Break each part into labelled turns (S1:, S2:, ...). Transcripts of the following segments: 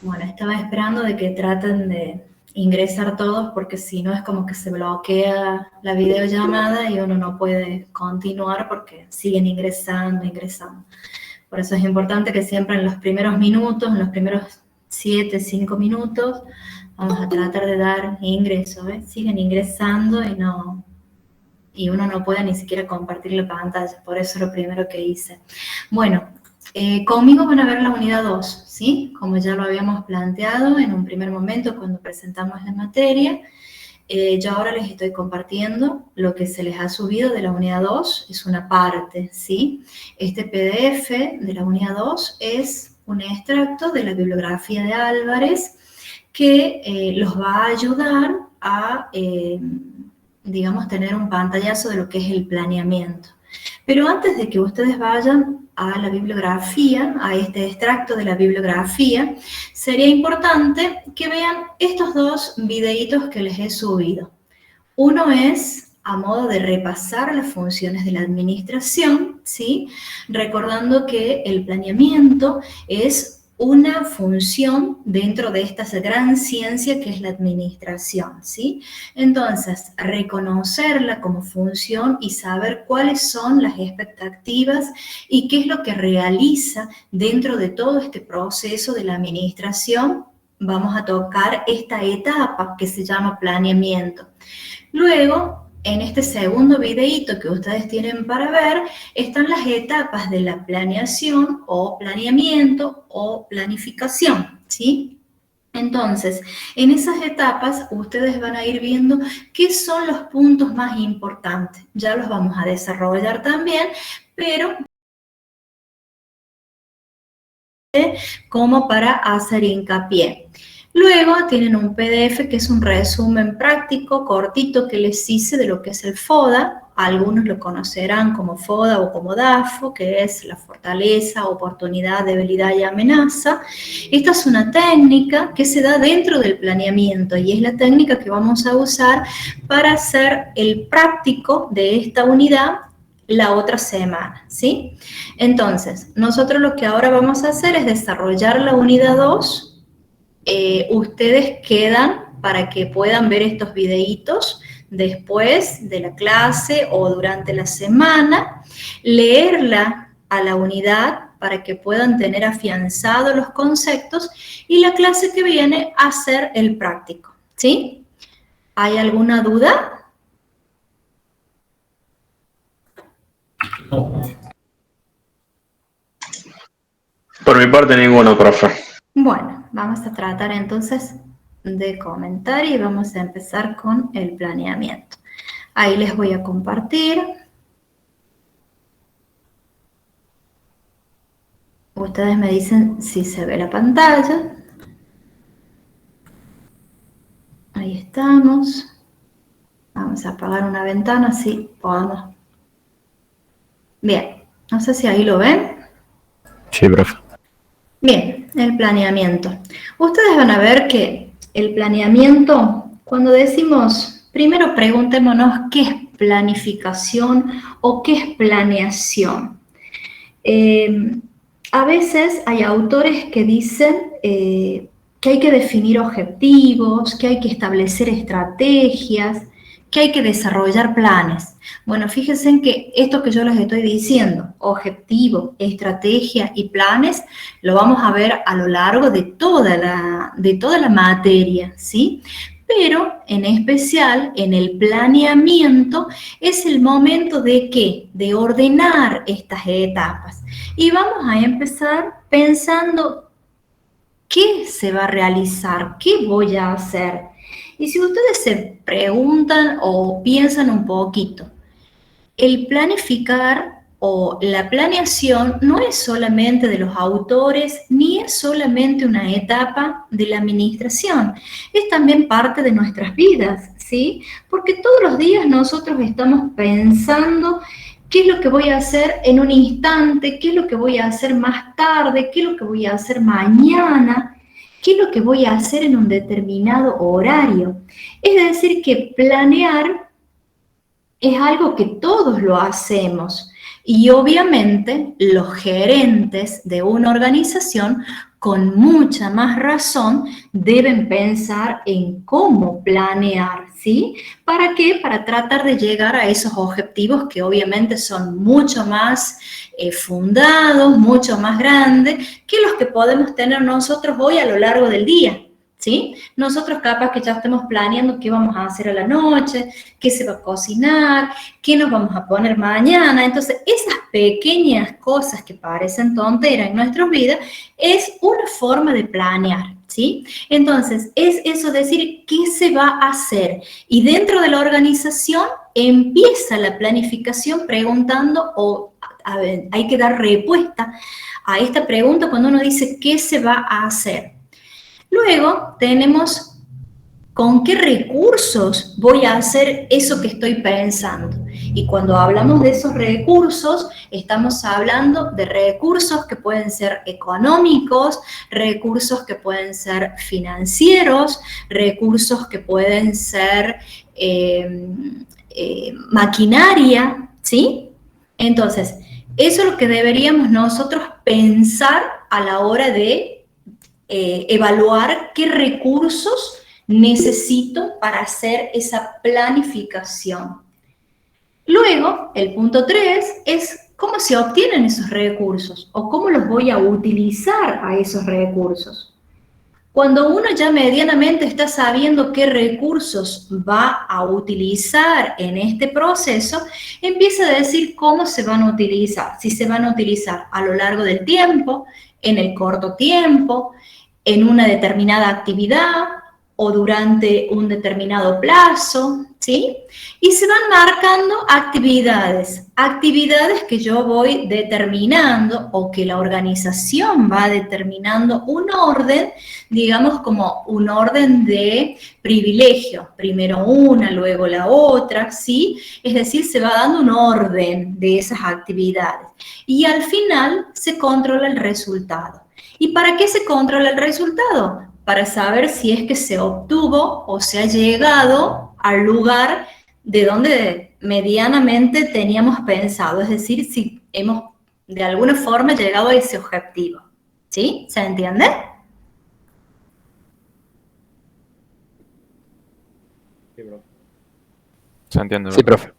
S1: Bueno, estaba esperando de que traten de ingresar todos porque si no es como que se bloquea la videollamada y uno no puede continuar porque siguen ingresando. Por eso es importante que siempre en los primeros minutos, en los primeros 5 minutos, vamos a tratar de dar ingreso, ¿eh? Siguen ingresando y uno no puede ni siquiera compartir la pantalla, por eso es lo primero que hice. Bueno, conmigo van a ver la unidad 2, ¿sí? Como ya lo habíamos planteado en un primer momento cuando presentamos la materia, yo ahora les estoy compartiendo lo que se les ha subido de la unidad 2, es una parte, ¿sí? Este PDF de la unidad 2 es un extracto de la bibliografía de Álvarez que los va a ayudar a, digamos, tener un pantallazo de lo que es el planeamiento. Pero antes de que ustedes vayan a la bibliografía, a este extracto de la bibliografía, sería importante que vean estos dos videitos que les he subido. Uno es a modo de repasar las funciones de la administración, ¿sí? Recordando que el planeamiento es una función dentro de esta gran ciencia que es la administración, ¿sí? Entonces, reconocerla como función y saber cuáles son las expectativas y qué es lo que realiza dentro de todo este proceso de la administración, vamos a tocar esta etapa que se llama planeamiento. Luego, en este segundo videíto que ustedes tienen para ver, están las etapas de la planeación o planeamiento o planificación, ¿sí? Entonces, en esas etapas ustedes van a ir viendo qué son los puntos más importantes. Ya los vamos a desarrollar también, pero como para hacer hincapié. Luego tienen un PDF que es un resumen práctico, cortito, que les hice de lo que es el FODA. Algunos lo conocerán como FODA o como DAFO, que es la fortaleza, oportunidad, debilidad y amenaza. Esta es una técnica que se da dentro del planeamiento y es la técnica que vamos a usar para hacer el práctico de esta unidad la otra semana, ¿sí? Entonces, nosotros lo que ahora vamos a hacer es desarrollar la unidad 2. Ustedes quedan para que puedan ver estos videitos después de la clase o durante la semana, leerla a la unidad para que puedan tener afianzados los conceptos y la clase que viene hacer el práctico, ¿sí? ¿Hay alguna duda?
S2: Por mi parte, ninguno, profe.
S1: Bueno, vamos a tratar entonces de comentar y vamos a empezar con el planeamiento. Ahí les voy a compartir. Ustedes me dicen si se ve la pantalla. Ahí estamos. Vamos a apagar una ventana, así podamos. Bien, no sé si ahí lo ven.
S3: Sí, profe.
S1: Bien, el planeamiento. Ustedes van a ver que el planeamiento, cuando decimos, primero preguntémonos qué es planificación o qué es planeación. A veces hay autores que dicen que hay que definir objetivos, que hay que establecer estrategias, que hay que desarrollar planes. Bueno, fíjense en que esto que yo les estoy diciendo, objetivo, estrategia y planes, lo vamos a ver a lo largo de toda la materia, ¿sí? Pero en especial en el planeamiento es el momento de ¿qué? De ordenar estas etapas. Y vamos a empezar pensando qué se va a realizar, qué voy a hacer. Y si ustedes se preguntan o piensan un poquito, el planificar o la planeación no es solamente de los autores, ni es solamente una etapa de la administración, es también parte de nuestras vidas, ¿sí? Porque todos los días nosotros estamos pensando qué es lo que voy a hacer en un instante, qué es lo que voy a hacer más tarde, qué es lo que voy a hacer mañana, qué es lo que voy a hacer en un determinado horario. Es decir, que planear es algo que todos lo hacemos Y obviamente los gerentes de una organización con mucha más razón deben pensar en cómo planear, ¿sí? ¿Para qué? Para tratar de llegar a esos objetivos que obviamente son mucho más fundados, mucho más grandes que los que podemos tener nosotros hoy a lo largo del día. ¿Sí? Nosotros capaz que ya estemos planeando qué vamos a hacer a la noche, qué se va a cocinar, qué nos vamos a poner mañana. Entonces, esas pequeñas cosas que parecen tonteras en nuestras vidas es una forma de planear, ¿sí? Entonces, es eso decir qué se va a hacer. Y dentro de la organización empieza la planificación preguntando a ver, hay que dar respuesta a esta pregunta cuando uno dice qué se va a hacer. Luego tenemos con qué recursos voy a hacer eso que estoy pensando. Y cuando hablamos de esos recursos, estamos hablando de recursos que pueden ser económicos, recursos que pueden ser financieros, recursos que pueden ser maquinaria, ¿sí? Entonces, eso es lo que deberíamos nosotros pensar a la hora de evaluar qué recursos necesito para hacer esa planificación. Luego, el punto 3 es cómo se obtienen esos recursos o cómo los voy a utilizar a esos recursos. Cuando uno ya medianamente está sabiendo qué recursos va a utilizar en este proceso, empieza a decir cómo se van a utilizar. Si se van a utilizar a lo largo del tiempo, en el corto tiempo, en una determinada actividad o durante un determinado plazo, ¿sí? Y se van marcando actividades que yo voy determinando o que la organización va determinando un orden, digamos como un orden de privilegio, primero una, luego la otra, ¿sí? Es decir, se va dando un orden de esas actividades y al final se controla el resultado. ¿Y para qué se controla el resultado? Para saber si es que se obtuvo o se ha llegado al lugar de donde medianamente teníamos pensado, es decir, si hemos de alguna forma llegado a ese objetivo. ¿Sí? ¿Se entiende?
S3: Sí, profe. ¿Se entiende?
S4: Sí, profe.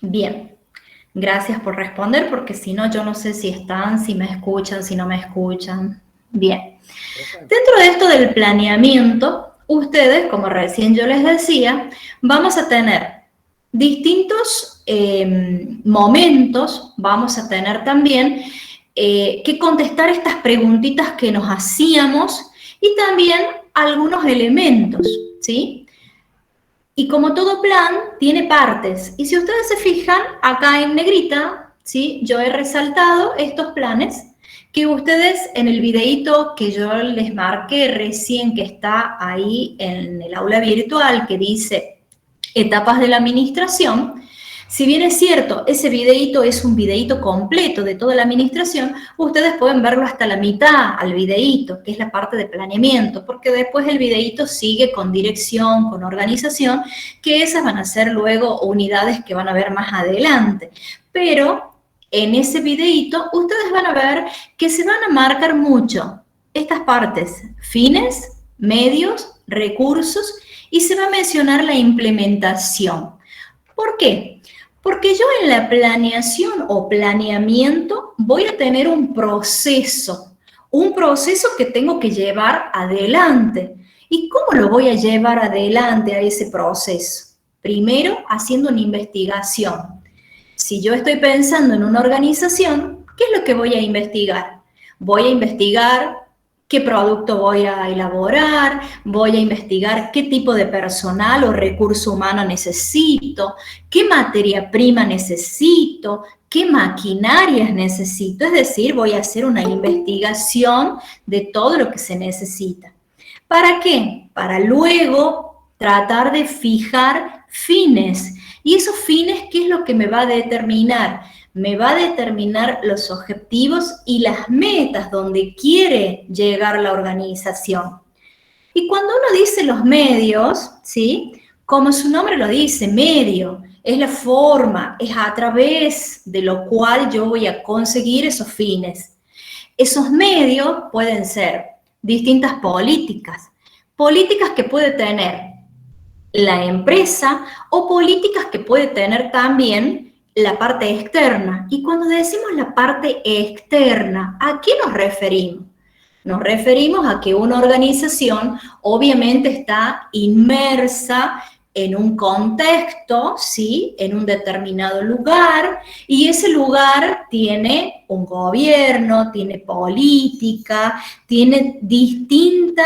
S1: Bien. Gracias por responder, porque si no, yo no sé si están, si me escuchan, si no me escuchan. Bien. Dentro de esto del planeamiento, ustedes, como recién yo les decía, vamos a tener distintos momentos, vamos a tener también que contestar estas preguntitas que nos hacíamos y también algunos elementos, ¿sí? Y como todo plan, tiene partes. Y si ustedes se fijan, acá en negrita, ¿sí? Yo he resaltado estos planes que ustedes en el videíto que yo les marqué recién, que está ahí en el aula virtual, que dice etapas de la administración, si bien es cierto, ese videíto es un videíto completo de toda la administración, ustedes pueden verlo hasta la mitad al videíto, que es la parte de planeamiento, porque después el videíto sigue con dirección, con organización, que esas van a ser luego unidades que van a ver más adelante. Pero en ese videíto ustedes van a ver que se van a marcar mucho estas partes, fines, medios, recursos, y se va a mencionar la implementación. ¿Por qué? Porque yo en la planeación o planeamiento voy a tener un proceso que tengo que llevar adelante. ¿Y cómo lo voy a llevar adelante a ese proceso? Primero, haciendo una investigación. Si yo estoy pensando en una organización, ¿qué es lo que voy a investigar? Voy a investigar qué producto voy a elaborar, voy a investigar qué tipo de personal o recurso humano necesito, qué materia prima necesito, qué maquinarias necesito. Es decir, voy a hacer una investigación de todo lo que se necesita. ¿Para qué? Para luego tratar de fijar fines. ¿Y esos fines qué es lo que me va a determinar? Me va a determinar los objetivos y las metas donde quiere llegar la organización. Y cuando uno dice los medios, ¿sí? Como su nombre lo dice, medio, es la forma, es a través de lo cual yo voy a conseguir esos fines. Esos medios pueden ser distintas políticas, políticas que puede tener la empresa o políticas que puede tener también la parte externa. Y cuando decimos la parte externa, ¿a qué nos referimos? Nos referimos a que una organización obviamente está inmersa en un contexto, ¿sí? En un determinado lugar, y ese lugar tiene un gobierno, tiene política, tiene distintos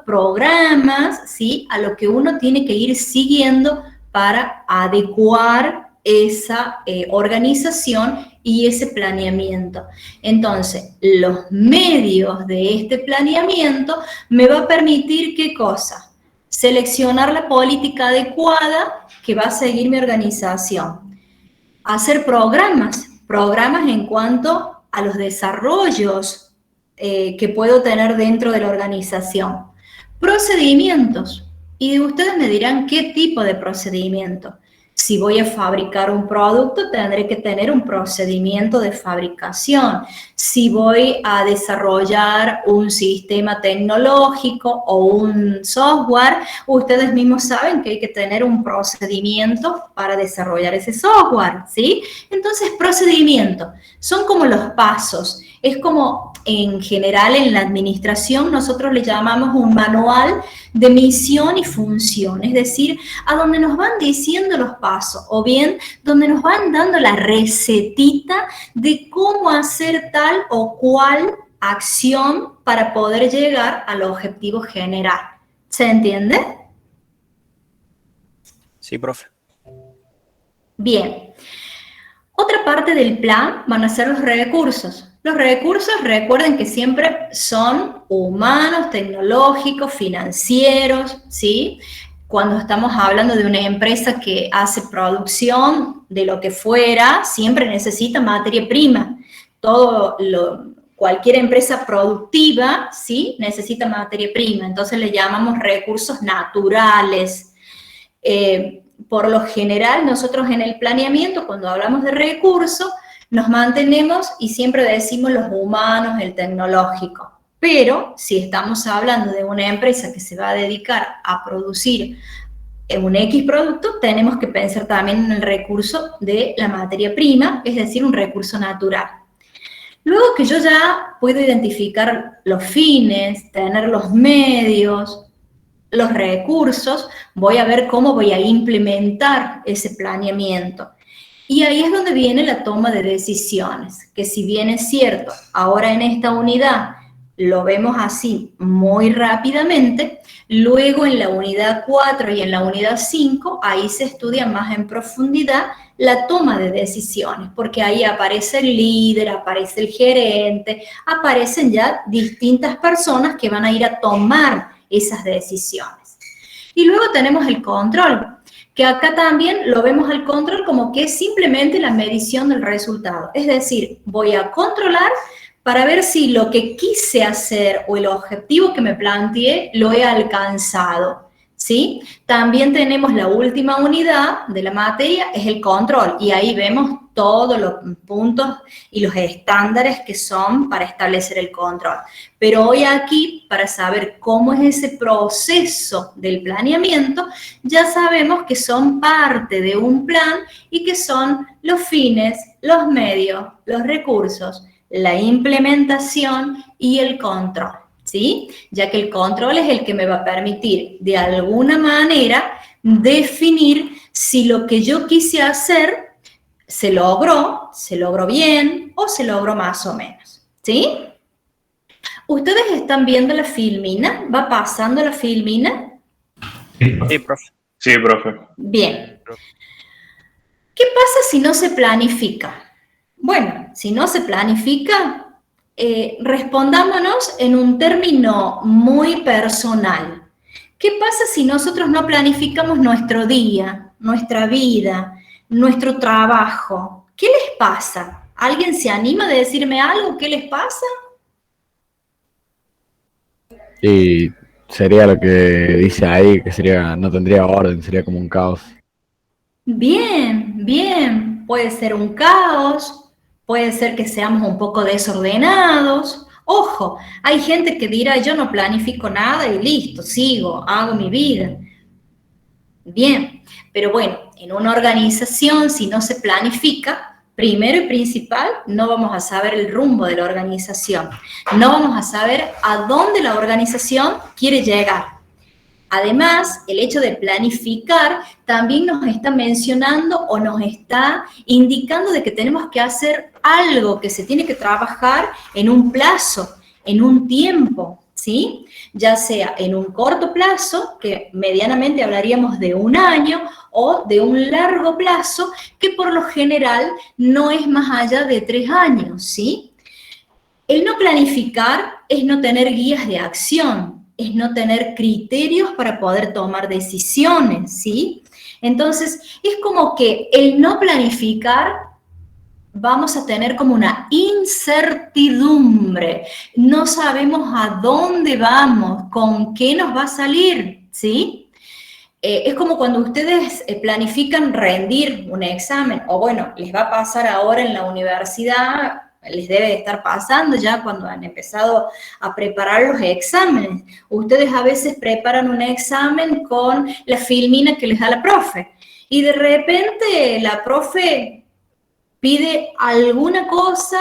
S1: programas, ¿sí? A lo que uno tiene que ir siguiendo para adecuar esa organización y ese planeamiento. Entonces, los medios de este planeamiento me va a permitir, ¿qué cosa? Seleccionar la política adecuada que va a seguir mi organización. Hacer programas en cuanto a los desarrollos que puedo tener dentro de la organización. Procedimientos. Y ustedes me dirán qué tipo de procedimiento. Si voy a fabricar un producto, tendré que tener un procedimiento de fabricación. Si voy a desarrollar un sistema tecnológico o un software, ustedes mismos saben que hay que tener un procedimiento para desarrollar ese software, ¿sí? Entonces, procedimientos son como los pasos. Es como, en general, en la administración, nosotros le llamamos un manual de misión y función, es decir, a donde nos van diciendo los pasos, o bien donde nos van dando la recetita de cómo hacer tal o cual acción para poder llegar al objetivo general. ¿Se entiende?
S4: Sí, profe.
S1: Bien. Otra parte del plan van a ser los recursos. Los recursos, recuerden que siempre son humanos, tecnológicos, financieros, ¿sí? Cuando estamos hablando de una empresa que hace producción de lo que fuera, siempre necesita materia prima. Cualquier empresa productiva, ¿sí? Necesita materia prima. Entonces le llamamos recursos naturales. Por lo general, nosotros en el planeamiento, cuando hablamos de recursos, nos mantenemos y siempre decimos los humanos, el tecnológico. Pero si estamos hablando de una empresa que se va a dedicar a producir un X producto, tenemos que pensar también en el recurso de la materia prima, es decir, un recurso natural. Luego que yo ya puedo identificar los fines, tener los medios, los recursos, voy a ver cómo voy a implementar ese planeamiento. Y ahí es donde viene la toma de decisiones, que si bien es cierto, ahora en esta unidad lo vemos así muy rápidamente, luego en la unidad 4 y en la unidad 5, ahí se estudia más en profundidad la toma de decisiones, porque ahí aparece el líder, aparece el gerente, aparecen ya distintas personas que van a ir a tomar esas decisiones. Y luego tenemos el control, que acá también lo vemos al control como que es simplemente la medición del resultado. Es decir, voy a controlar para ver si lo que quise hacer o el objetivo que me planteé lo he alcanzado, ¿sí? También tenemos la última unidad de la materia, es el control, y ahí vemos todos los puntos y los estándares que son para establecer el control. Pero hoy aquí, para saber cómo es ese proceso del planeamiento, ya sabemos que son parte de un plan y que son los fines, los medios, los recursos, la implementación y el control, ¿sí? Ya que el control es el que me va a permitir, de alguna manera, definir si lo que yo quise hacer se logró bien o se logró más o menos, ¿sí? ¿Ustedes están viendo la filmina? ¿Va pasando la filmina?
S4: Sí, profe.
S2: Sí, profe.
S1: Bien. ¿Qué pasa si no se planifica? Bueno, si no se planifica, respondámonos en un término muy personal. ¿Qué pasa si nosotros no planificamos nuestro día, nuestra vida, nuestro trabajo? ¿Qué les pasa? ¿Alguien se anima a decirme algo? ¿Qué les pasa?
S5: sería lo que dice ahí, que sería, no tendría orden, sería como un caos.
S1: Bien, bien. Puede ser un caos, puede ser que seamos un poco desordenados. Ojo, hay gente que dirá, yo no planifico nada y listo, sigo, hago mi vida. Bien, pero bueno, en una organización, si no se planifica, primero y principal, no vamos a saber el rumbo de la organización. No vamos a saber a dónde la organización quiere llegar. Además, el hecho de planificar también nos está mencionando o nos está indicando de que tenemos que hacer algo, que se tiene que trabajar en un plazo, en un tiempo, ¿sí? Ya sea en un corto plazo, que medianamente hablaríamos de un año, o de un largo plazo, que por lo general no es más allá de 3 años, ¿sí? El no planificar es no tener guías de acción, es no tener criterios para poder tomar decisiones, ¿sí? Entonces, es como que el no planificar vamos a tener como una incertidumbre. No sabemos a dónde vamos, con qué nos va a salir, ¿sí? Es como cuando ustedes planifican rendir un examen, o bueno, les va a pasar ahora en la universidad, les debe de estar pasando ya cuando han empezado a preparar los exámenes. Ustedes a veces preparan un examen con la filmina que les da la profe, y de repente la profe pide alguna cosa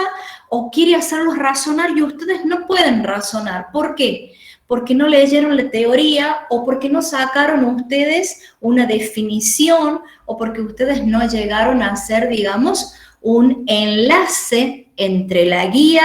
S1: o quiere hacerlos razonar y ustedes no pueden razonar. ¿Por qué? Porque no leyeron la teoría o porque no sacaron ustedes una definición o porque ustedes no llegaron a hacer, digamos, un enlace entre la guía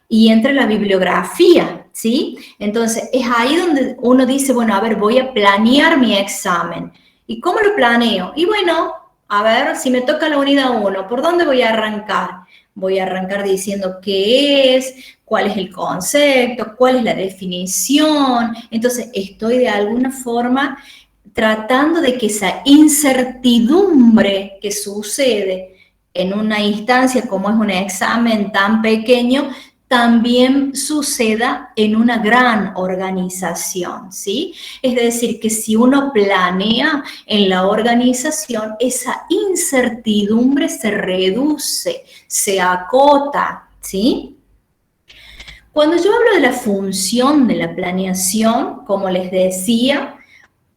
S1: y entre la bibliografía, ¿sí? Entonces, es ahí donde uno dice, bueno, a ver, voy a planear mi examen. ¿Y cómo lo planeo? Y bueno, a ver, si me toca la unidad 1, ¿por dónde voy a arrancar? Voy a arrancar diciendo qué es, cuál es el concepto, cuál es la definición. Entonces, estoy de alguna forma tratando de que esa incertidumbre que sucede en una instancia como es un examen tan pequeño, también suceda en una gran organización, ¿sí? Es decir, que si uno planea en la organización, esa incertidumbre se reduce, se acota, ¿sí? Cuando yo hablo de la función de la planeación, como les decía,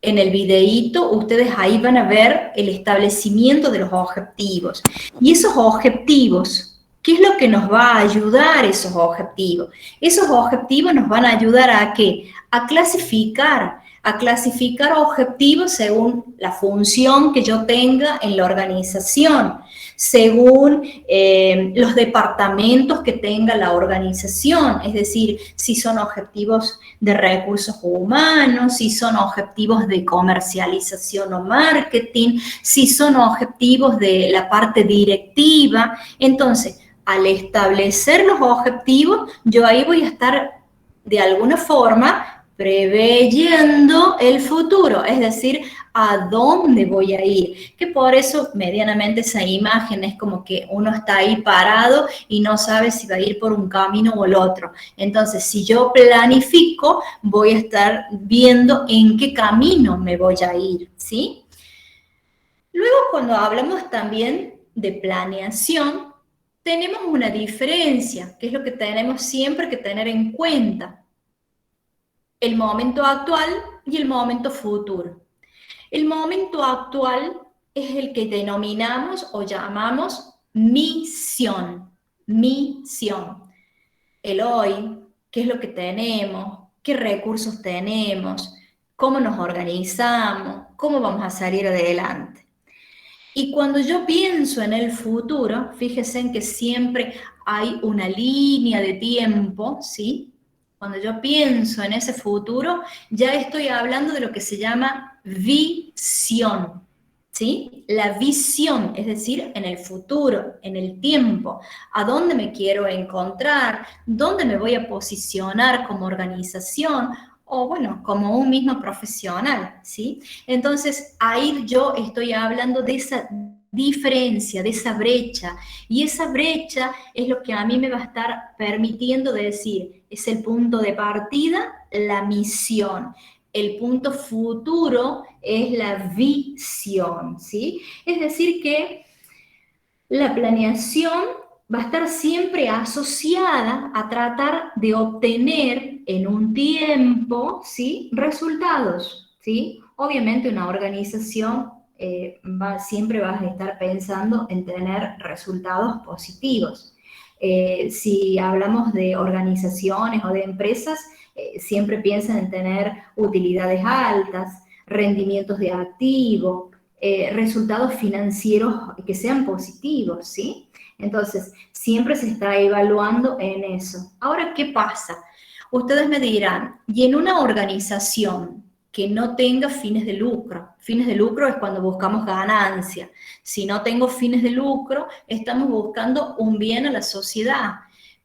S1: en el videíto, ustedes ahí van a ver el establecimiento de los objetivos. Y esos objetivos, ¿qué es lo que nos va a ayudar esos objetivos? Esos objetivos nos van a ayudar ¿a qué? A clasificar objetivos según la función que yo tenga en la organización, según los departamentos que tenga la organización, es decir, si son objetivos de recursos humanos, si son objetivos de comercialización o marketing, si son objetivos de la parte directiva. Entonces, al establecer los objetivos, yo ahí voy a estar de alguna forma preveyendo el futuro, es decir, a dónde voy a ir, que por eso medianamente esa imagen es como que uno está ahí parado y no sabe si va a ir por un camino o el otro. Entonces, si yo planifico, voy a estar viendo en qué camino me voy a ir, ¿sí? Luego, cuando hablamos también de planeación, tenemos una diferencia, que es lo que tenemos siempre que tener en cuenta. El momento actual y el momento futuro. El momento actual es el que denominamos o llamamos misión. Misión. El hoy, qué es lo que tenemos, qué recursos tenemos, cómo nos organizamos, cómo vamos a salir adelante. Y cuando yo pienso en el futuro, fíjense en que siempre hay una línea de tiempo, ¿sí? Cuando yo pienso en ese futuro, ya estoy hablando de lo que se llama visión, ¿sí? La visión, es decir, en el futuro, en el tiempo, a dónde me quiero encontrar, dónde me voy a posicionar como organización o, bueno, como un mismo profesional, ¿sí? Entonces, ahí yo estoy hablando de esa diferencia, de esa brecha, y esa brecha es lo que a mí me va a estar permitiendo decir, es el punto de partida, la misión, el punto futuro es la visión, ¿sí? Es decir que la planeación va a estar siempre asociada a tratar de obtener en un tiempo, ¿sí?, resultados, ¿sí? Obviamente una organización siempre vas a estar pensando en tener resultados positivos. Si hablamos de organizaciones o de empresas, siempre piensan en tener utilidades altas, rendimientos de activo, resultados financieros que sean positivos, ¿sí? Entonces, siempre se está evaluando en eso. Ahora, ¿qué pasa? Ustedes me dirán, y en una organización que no tenga fines de lucro es cuando buscamos ganancia. Si no tengo fines de lucro, estamos buscando un bien a la sociedad.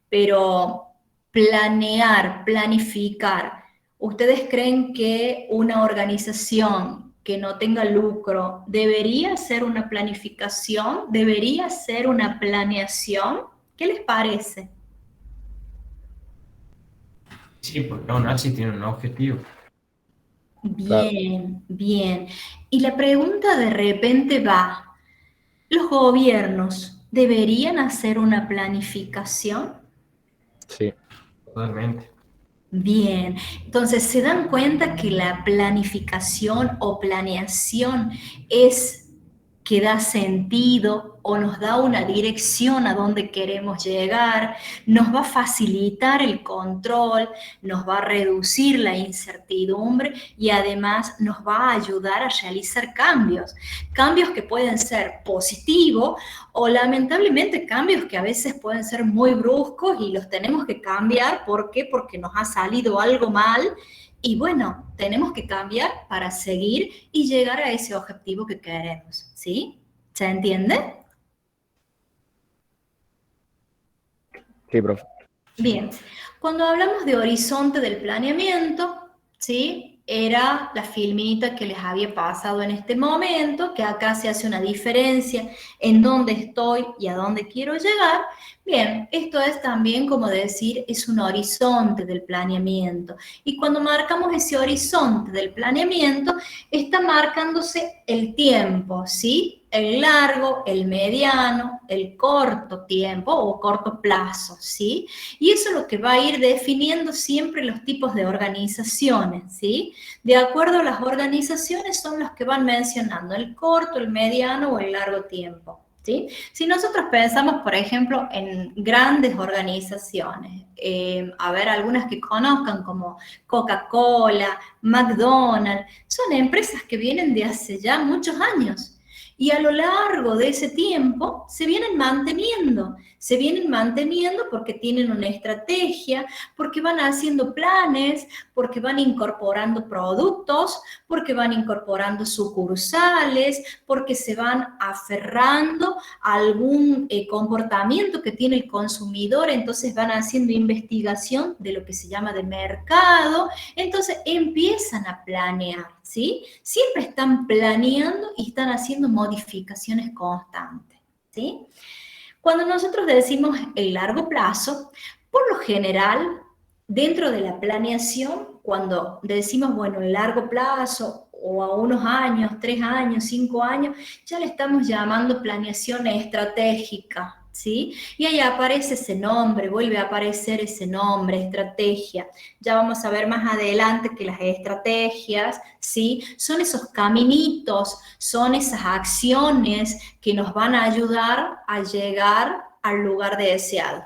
S1: Pero planear, planificar, ¿ustedes creen que una organización que no tenga lucro debería ser una planificación? ¿Debería ser una planeación? ¿Qué les parece?
S6: Sí, porque aún así tiene un objetivo.
S1: Bien, bien. Y la pregunta de repente va, ¿los gobiernos deberían hacer una planificación?
S5: Sí.
S6: Totalmente.
S1: Bien, entonces se dan cuenta que la planificación o planeación es que da sentido o nos da una dirección a donde queremos llegar, nos va a facilitar el control, nos va a reducir la incertidumbre y además nos va a ayudar a realizar cambios, cambios que pueden ser positivos o lamentablemente cambios que a veces pueden ser muy bruscos y los tenemos que cambiar. ¿Por qué? Porque nos ha salido algo mal. Y bueno, tenemos que cambiar para seguir y llegar a ese objetivo que queremos, ¿sí? ¿Se entiende?
S5: Sí, profe.
S1: Bien, cuando hablamos de horizonte del planeamiento, ¿sí? Era la filmita que les había pasado en este momento, que acá se hace una diferencia en dónde estoy y a dónde quiero llegar. Bien, esto es también como decir, es un horizonte del planeamiento. Y cuando marcamos ese horizonte del planeamiento, está marcándose el tiempo, ¿sí? El largo, el mediano, el corto tiempo o corto plazo, ¿sí? Y eso es lo que va a ir definiendo siempre los tipos de organizaciones, ¿sí? De acuerdo a las organizaciones son los que van mencionando el corto, el mediano o el largo tiempo, ¿sí? Si nosotros pensamos, por ejemplo, en grandes organizaciones, a ver, algunas que conozcan como Coca-Cola, McDonald's, son empresas que vienen de hace ya muchos años. Y a lo largo de ese tiempo se vienen manteniendo porque tienen una estrategia, porque van haciendo planes, porque van incorporando productos, porque van incorporando sucursales, porque se van aferrando a algún comportamiento que tiene el consumidor, entonces van haciendo investigación de lo que se llama de mercado, entonces empiezan a planear, ¿sí? Siempre están planeando y están haciendo modificaciones constantes, ¿sí? Cuando nosotros decimos el largo plazo, por lo general, dentro de la planeación, cuando decimos, bueno, el largo plazo o a unos años, 3 años, 5 años, ya le estamos llamando planeación estratégica, ¿sí? Y ahí aparece ese nombre, vuelve a aparecer ese nombre, estrategia. Ya vamos a ver más adelante que las estrategias, ¿sí? Son esos caminitos, son esas acciones que nos van a ayudar a llegar al lugar deseado.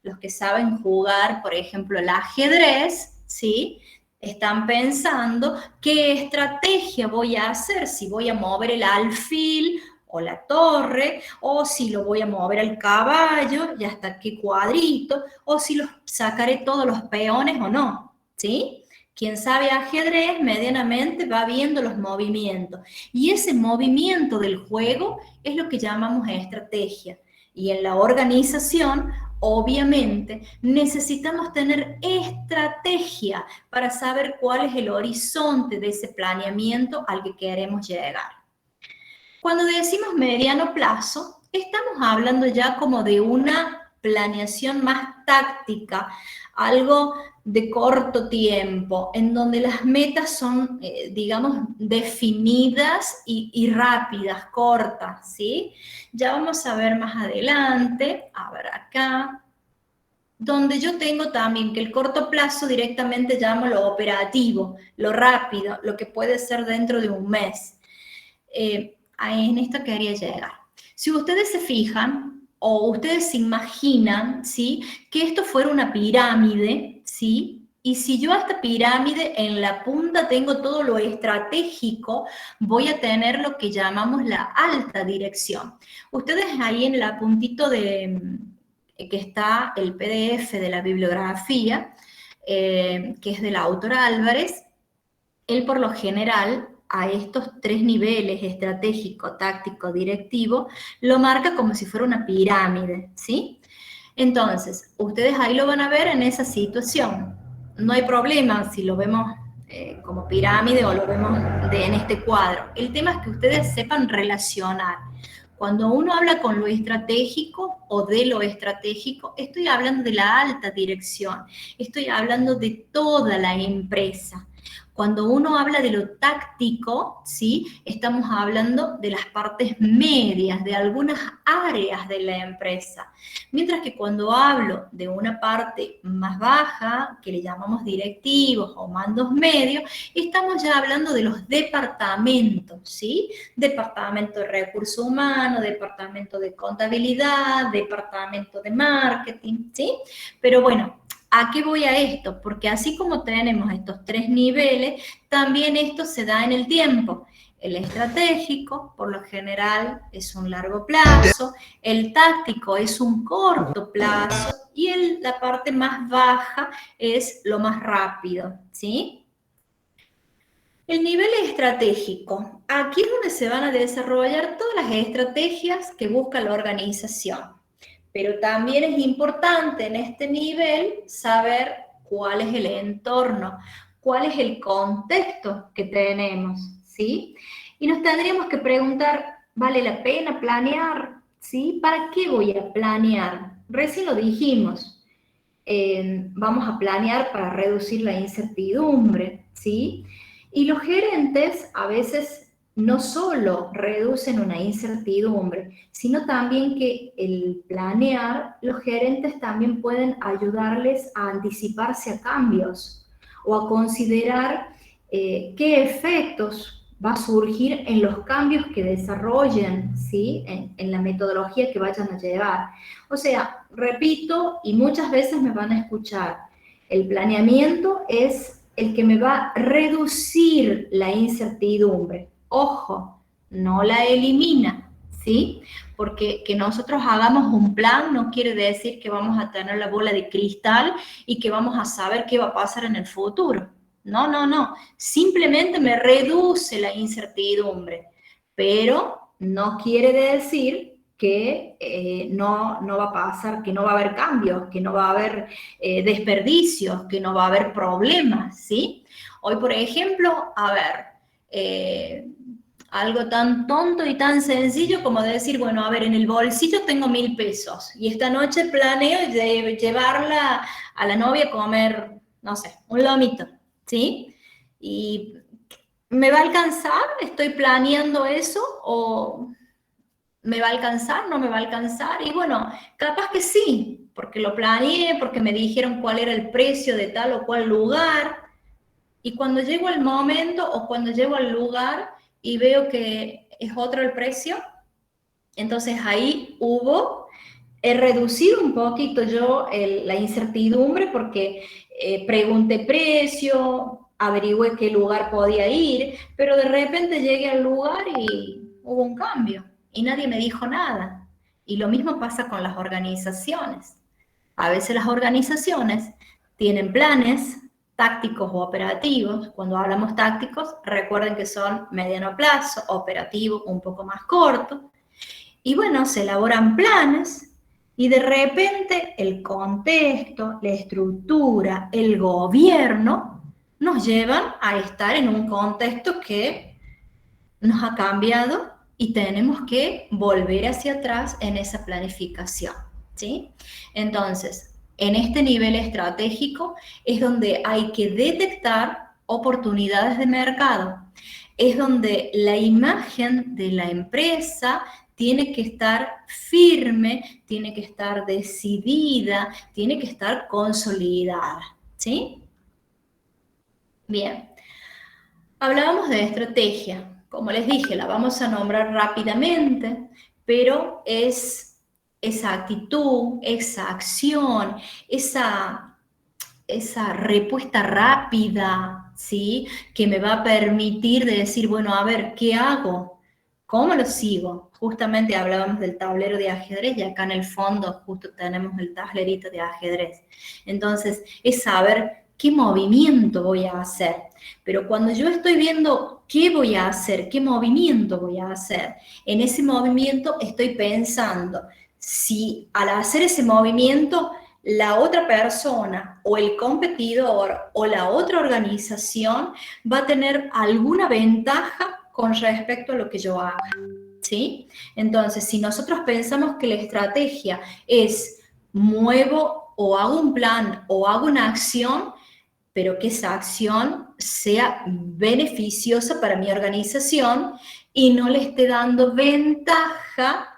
S1: Los que saben jugar, por ejemplo, el ajedrez, ¿sí? Están pensando qué estrategia voy a hacer, si voy a mover el alfil o la torre, o si lo voy a mover al caballo y hasta qué cuadrito, o si sacaré todos los peones o no, ¿sí? Quien sabe ajedrez medianamente va viendo los movimientos, y ese movimiento del juego es lo que llamamos estrategia. Y en la organización, obviamente, necesitamos tener estrategia para saber cuál es el horizonte de ese planeamiento al que queremos llegar. Cuando decimos mediano plazo, estamos hablando ya como de una planeación más táctica, algo de corto tiempo, en donde las metas son, digamos, definidas y rápidas, cortas, ¿sí? Ya vamos a ver más adelante, a ver acá, donde yo tengo también que el corto plazo directamente llamo lo operativo, lo rápido, lo que puede ser dentro de un mes. En esto quería llegar. Si ustedes se fijan, o ustedes se imaginan, ¿sí?, que esto fuera una pirámide, ¿sí? Y si yo a esta pirámide en la punta tengo todo lo estratégico, voy a tener lo que llamamos la alta dirección. Ustedes ahí en la puntito que está el PDF de la bibliografía, que es del autor Álvarez, él por lo general a estos 3 niveles, estratégico, táctico, directivo, lo marca como si fuera una pirámide, ¿sí? Entonces, ustedes ahí lo van a ver en esa situación. No hay problema si lo vemos como pirámide o lo vemos en este cuadro. El tema es que ustedes sepan relacionar. Cuando uno habla con lo estratégico o de lo estratégico, estoy hablando de la alta dirección, estoy hablando de toda la empresa. Cuando uno habla de lo táctico, ¿sí?, estamos hablando de las partes medias, de algunas áreas de la empresa. Mientras que cuando hablo de una parte más baja, que le llamamos directivos o mandos medios, estamos ya hablando de los departamentos, ¿sí? Departamento de recursos humanos, departamento de contabilidad, departamento de marketing, ¿sí? Pero bueno, ¿a qué voy a esto? Porque así como tenemos estos 3 niveles, también esto se da en el tiempo. El estratégico, por lo general, es un largo plazo, el táctico es un corto plazo y la parte más baja es lo más rápido, ¿sí? El nivel estratégico. Aquí es donde se van a desarrollar todas las estrategias que busca la organización. Pero también es importante en este nivel saber cuál es el entorno, cuál es el contexto que tenemos, ¿sí? Y nos tendríamos que preguntar, ¿vale la pena planear? ¿Sí? ¿Para qué voy a planear? Recién lo dijimos, vamos a planear para reducir la incertidumbre, ¿sí? Y los gerentes a veces no solo reducen una incertidumbre, sino también que el planear, los gerentes también pueden ayudarles a anticiparse a cambios o a considerar qué efectos va a surgir en los cambios que desarrollen, ¿sí?, en la metodología que vayan a llevar. O sea, repito, y muchas veces me van a escuchar, el planeamiento es el que me va a reducir la incertidumbre. Ojo, no la elimina, ¿sí? Porque que nosotros hagamos un plan no quiere decir que vamos a tener la bola de cristal y que vamos a saber qué va a pasar en el futuro. No, no, no. Simplemente me reduce la incertidumbre, pero no quiere decir que no va a pasar, que no va a haber cambios, que no va a haber desperdicios, que no va a haber problemas, ¿sí? Hoy, por ejemplo, a ver, algo tan tonto y tan sencillo como decir, bueno, a ver, en el bolsillo tengo 1.000 pesos y esta noche planeo llevarla a la novia a comer, no sé, un lomito, ¿sí? Y ¿me va a alcanzar? ¿Estoy planeando eso? ¿O me va a alcanzar? ¿No me va a alcanzar? Y bueno, capaz que sí, porque lo planeé, porque me dijeron cuál era el precio de tal o cual lugar. Y cuando llego al momento o cuando llego al lugar y veo que es otro el precio, entonces ahí he reducido un poquito yo la incertidumbre porque pregunté precio, averigüé qué lugar podía ir, pero de repente llegué al lugar y hubo un cambio y nadie me dijo nada. Y lo mismo pasa con las organizaciones. A veces las organizaciones tienen planes tácticos o operativos. Cuando hablamos tácticos, recuerden que son mediano plazo, operativo un poco más corto. Y bueno, se elaboran planes y de repente el contexto, la estructura, el gobierno nos llevan a estar en un contexto que nos ha cambiado y tenemos que volver hacia atrás en esa planificación, ¿sí? Entonces, en este nivel estratégico es donde hay que detectar oportunidades de mercado. Es donde la imagen de la empresa tiene que estar firme, tiene que estar decidida, tiene que estar consolidada, ¿sí? Bien. Hablábamos de estrategia. Como les dije, la vamos a nombrar rápidamente, pero es esa actitud, esa acción, esa respuesta rápida, ¿sí? Que me va a permitir de decir, bueno, a ver, ¿qué hago? ¿Cómo lo sigo? Justamente hablábamos del tablero de ajedrez y acá en el fondo justo tenemos el tablerito de ajedrez. Entonces, es saber qué movimiento voy a hacer. Pero cuando yo estoy viendo qué voy a hacer, qué movimiento voy a hacer, en ese movimiento estoy pensando si al hacer ese movimiento la otra persona o el competidor o la otra organización va a tener alguna ventaja con respecto a lo que yo haga, ¿sí? Entonces, si nosotros pensamos que la estrategia es muevo o hago un plan o hago una acción, pero que esa acción sea beneficiosa para mi organización y no le esté dando ventaja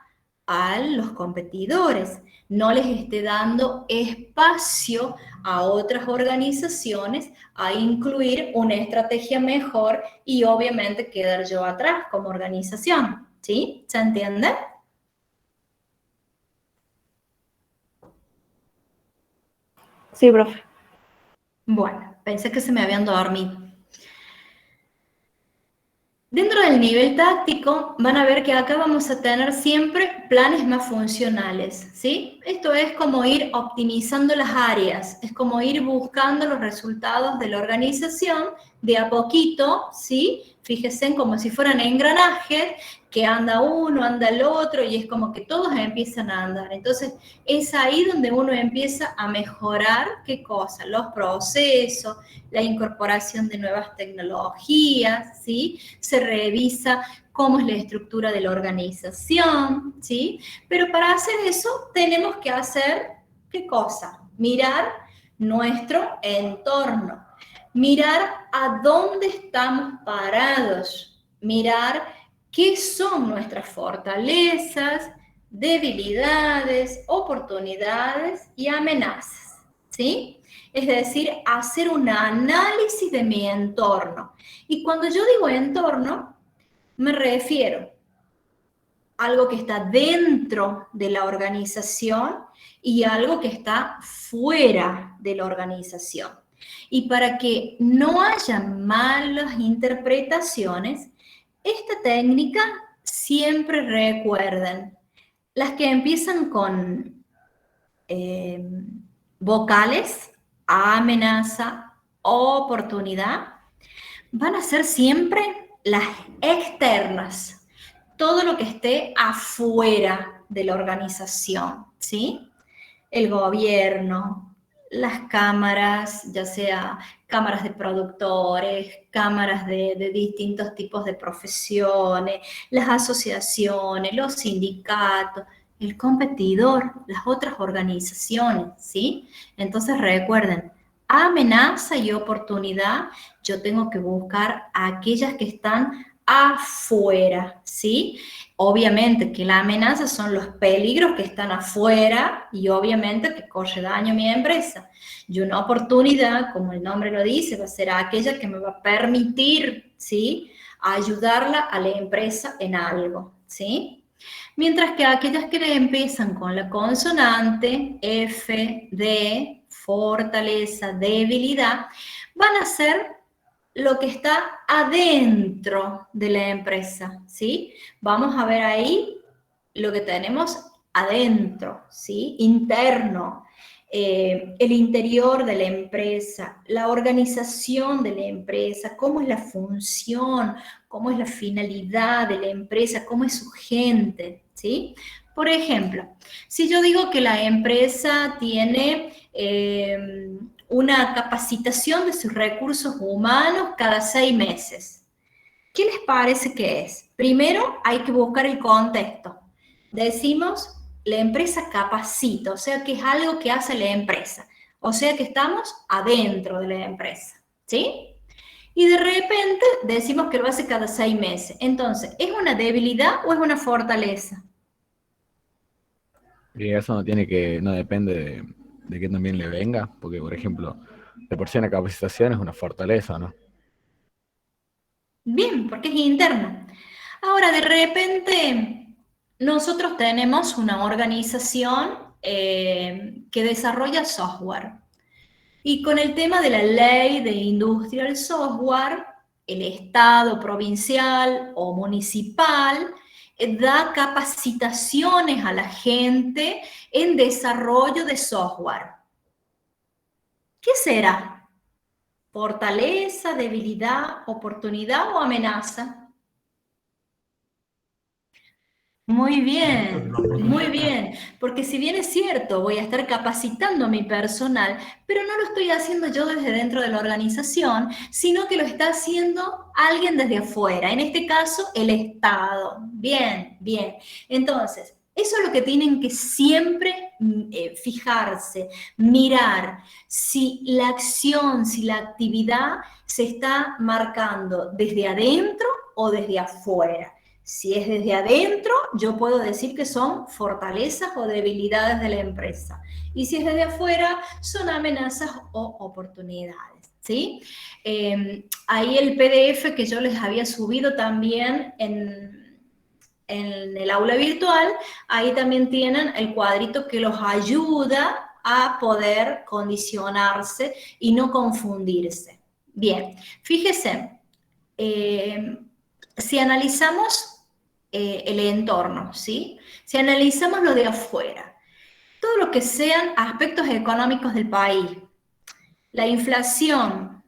S1: a los competidores, no les esté dando espacio a otras organizaciones a incluir una estrategia mejor y obviamente quedar yo atrás como organización, ¿sí? ¿Se entiende?
S7: Sí, profe.
S1: Bueno, pensé que se me habían dormido. Dentro del nivel táctico van a ver que acá vamos a tener siempre planes más funcionales, ¿sí? Esto es como ir optimizando las áreas, es como ir buscando los resultados de la organización de a poquito, ¿sí? Fíjense en como si fueran engranajes, que anda uno, anda el otro, y es como que todos empiezan a andar. Entonces, es ahí donde uno empieza a mejorar, ¿qué cosa? Los procesos, la incorporación de nuevas tecnologías, ¿sí? Se revisa cómo es la estructura de la organización, ¿sí? Pero para hacer eso tenemos que hacer, ¿qué cosa? Mirar nuestro entorno, mirar a dónde estamos parados, mirar qué son nuestras fortalezas, debilidades, oportunidades y amenazas, ¿sí? Es decir, hacer un análisis de mi entorno. Y cuando yo digo entorno, me refiero a algo que está dentro de la organización y algo que está fuera de la organización. Y para que no haya malas interpretaciones, esta técnica siempre recuerden, las que empiezan con vocales, amenaza, oportunidad, van a ser siempre las externas, todo lo que esté afuera de la organización, ¿sí? El gobierno, las cámaras, ya sea cámaras de productores, cámaras de distintos tipos de profesiones, las asociaciones, los sindicatos, el competidor, las otras organizaciones, ¿sí? Entonces recuerden, amenaza y oportunidad, yo tengo que buscar a aquellas que están afuera, ¿sí? Obviamente que la amenaza son los peligros que están afuera y obviamente que corre daño a mi empresa. Y una oportunidad, como el nombre lo dice, va a ser aquella que me va a permitir, ¿sí? Ayudarla a la empresa en algo, ¿sí? Mientras que aquellas que empiezan con la consonante F, D, fortaleza, debilidad, van a ser lo que está adentro de la empresa, ¿sí? Vamos a ver ahí lo que tenemos adentro, ¿sí? Interno, el interior de la empresa, la organización de la empresa, cómo es la función, cómo es la finalidad de la empresa, cómo es su gente, ¿sí? Por ejemplo, si yo digo que la empresa tiene una capacitación de sus recursos humanos cada 6 meses, ¿qué les parece que es? Primero hay que buscar el contexto. Decimos, la empresa capacita, o sea que es algo que hace la empresa, o sea que estamos adentro de la empresa, ¿sí? Y de repente decimos que lo hace cada 6 meses. Entonces, ¿es una debilidad o es una fortaleza?
S5: Y eso no depende de que también le venga, porque por ejemplo, de por sí una capacitación es una fortaleza, ¿no?
S1: Bien, porque es interna. Ahora, de repente, nosotros tenemos una organización que desarrolla software. Y con el tema de la ley de industria del software, el Estado provincial o municipal da capacitaciones a la gente en desarrollo de software. ¿Qué será? ¿Fortaleza, debilidad, oportunidad o amenaza? Muy bien, porque si bien es cierto, voy a estar capacitando a mi personal, pero no lo estoy haciendo yo desde dentro de la organización, sino que lo está haciendo alguien desde afuera, en este caso el Estado. Bien, bien. Entonces, eso es lo que tienen que siempre fijarse, mirar si la acción, si la actividad se está marcando desde adentro o desde afuera. Si es desde adentro, yo puedo decir que son fortalezas o debilidades de la empresa. Y si es desde afuera, son amenazas o oportunidades, ¿sí? Ahí el PDF que yo les había subido también en el aula virtual, ahí también tienen el cuadrito que los ayuda a poder condicionarse y no confundirse. Bien, fíjese, si analizamos el entorno, ¿sí? Si analizamos lo de afuera, todo lo que sean aspectos económicos del país, la inflación,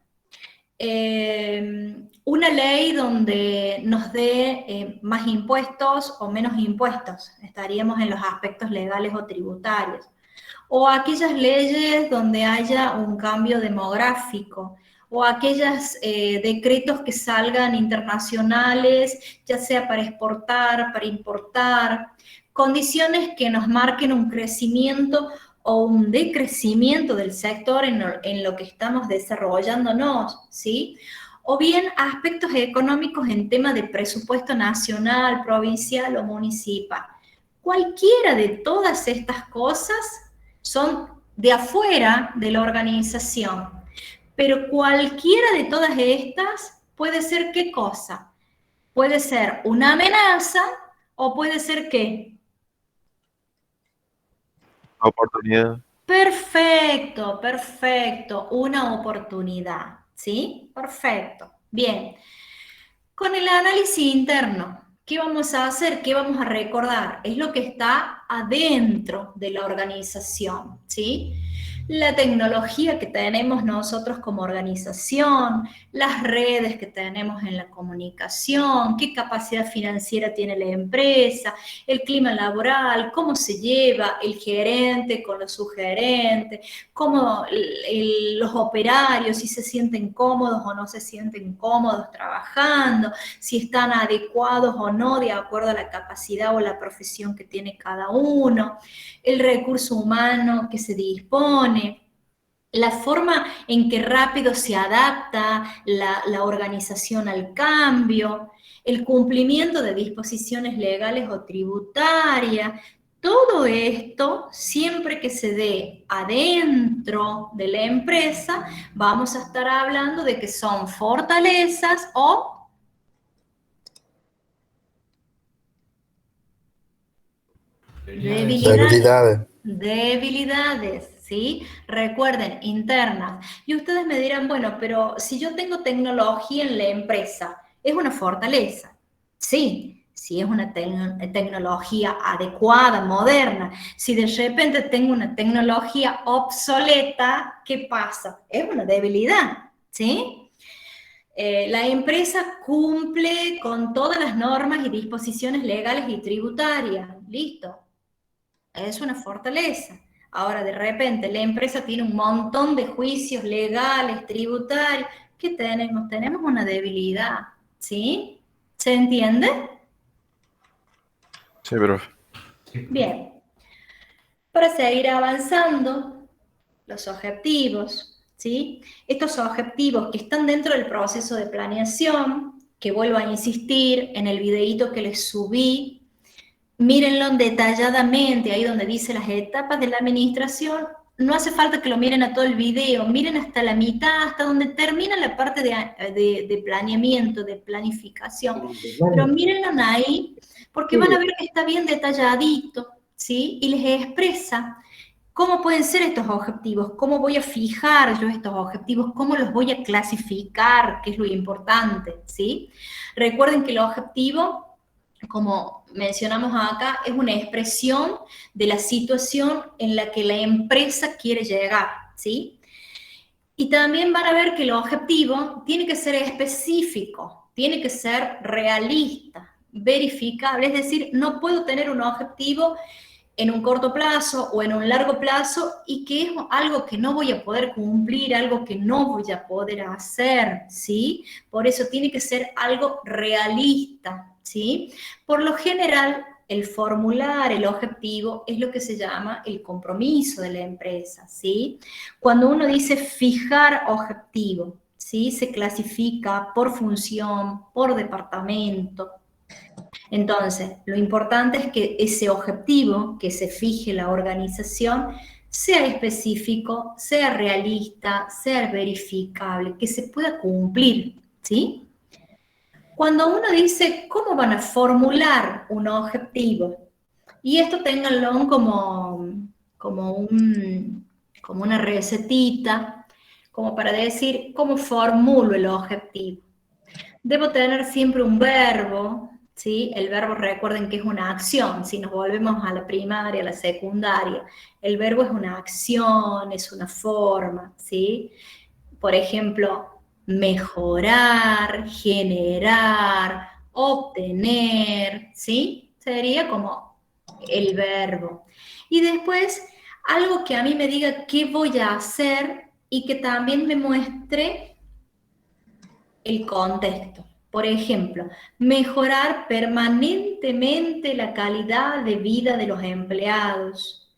S1: una ley donde nos dé más impuestos o menos impuestos, estaríamos en los aspectos legales o tributarios, o aquellas leyes donde haya un cambio demográfico, o aquellos decretos que salgan internacionales, ya sea para exportar, para importar, condiciones que nos marquen un crecimiento o un decrecimiento del sector en lo que estamos desarrollándonos, ¿sí? O bien aspectos económicos en tema de presupuesto nacional, provincial o municipal. Cualquiera de todas estas cosas son de afuera de la organización. Pero cualquiera de todas estas puede ser ¿qué cosa? Puede ser una amenaza o puede ser ¿qué?
S3: Oportunidad.
S1: Perfecto, perfecto, una oportunidad, ¿sí? Perfecto, bien. Con el análisis interno, ¿qué vamos a hacer? ¿Qué vamos a recordar? Es lo que está adentro de la organización, ¿sí? La tecnología que tenemos nosotros como organización, las redes que tenemos en la comunicación, qué capacidad financiera tiene la empresa, el clima laboral, cómo se lleva el gerente con los subgerentes, cómo los operarios, si se sienten cómodos o no se sienten cómodos trabajando, si están adecuados o no de acuerdo a la capacidad o la profesión que tiene cada uno, el recurso humano que se dispone, la forma en que rápido se adapta la organización al cambio, el cumplimiento de disposiciones legales o tributarias. Todo esto, siempre que se dé adentro de la empresa, vamos a estar hablando de que son fortalezas o
S8: Debilidades.
S1: debilidades, ¿sí? Recuerden, internas. Y ustedes me dirán, bueno, pero si yo tengo tecnología en la empresa, ¿es una fortaleza? Sí, si es una tecnología adecuada, moderna. Si de repente tengo una tecnología obsoleta, ¿qué pasa? Es una debilidad, ¿sí? La empresa cumple con todas las normas y disposiciones legales y tributarias. Listo. Es una fortaleza. Ahora, de repente, la empresa tiene un montón de juicios legales, tributarios. ¿Qué tenemos? Tenemos una debilidad, ¿sí? ¿Se entiende?
S3: Sí, profe.
S1: Bien. para seguir avanzando los objetivos, ¿sí? Estos objetivos que están dentro del proceso de planeación, que vuelvo a insistir en el videíto que les subí, mírenlo detalladamente, ahí donde dice las etapas de la administración. No hace falta que lo miren a todo el video, miren hasta la mitad, hasta donde termina la parte de planeamiento, de planificación. Pero mírenlo ahí, porque van a ver que está bien detalladito, ¿sí? Y les expresa cómo pueden ser estos objetivos, cómo voy a fijar yo estos objetivos, cómo los voy a clasificar, que es lo importante, ¿sí? Recuerden que el objetivo, como mencionamos acá, es una expresión de la situación en la que la empresa quiere llegar, ¿sí? Y también van a ver que el objetivo tiene que ser específico, tiene que ser realista, verificable, es decir, no puedo tener un objetivo en un corto plazo o en un largo plazo y que es algo que no voy a poder cumplir, algo que no voy a poder hacer, ¿sí? Por eso tiene que ser algo realista, ¿sí? Por lo general, el formular el objetivo es lo que se llama el compromiso de la empresa, ¿sí? Cuando uno dice fijar objetivo, ¿sí? Se clasifica por función, por departamento. Entonces, lo importante es que ese objetivo que se fije la organización sea específico, sea realista, sea verificable, que se pueda cumplir, ¿sí? Cuando uno dice cómo van a formular un objetivo, y esto ténganlo como una recetita, como para decir cómo formulo el objetivo. Debo tener siempre un verbo, ¿sí? El verbo, recuerden que es una acción. Si nos volvemos a la primaria, a la secundaria, el verbo es una acción, es una forma, ¿sí? Por ejemplo, mejorar, generar, obtener, ¿sí? Sería como el verbo. Y después, algo que a mí me diga qué voy a hacer y que también me muestre el contexto. Por ejemplo, mejorar permanentemente la calidad de vida de los empleados,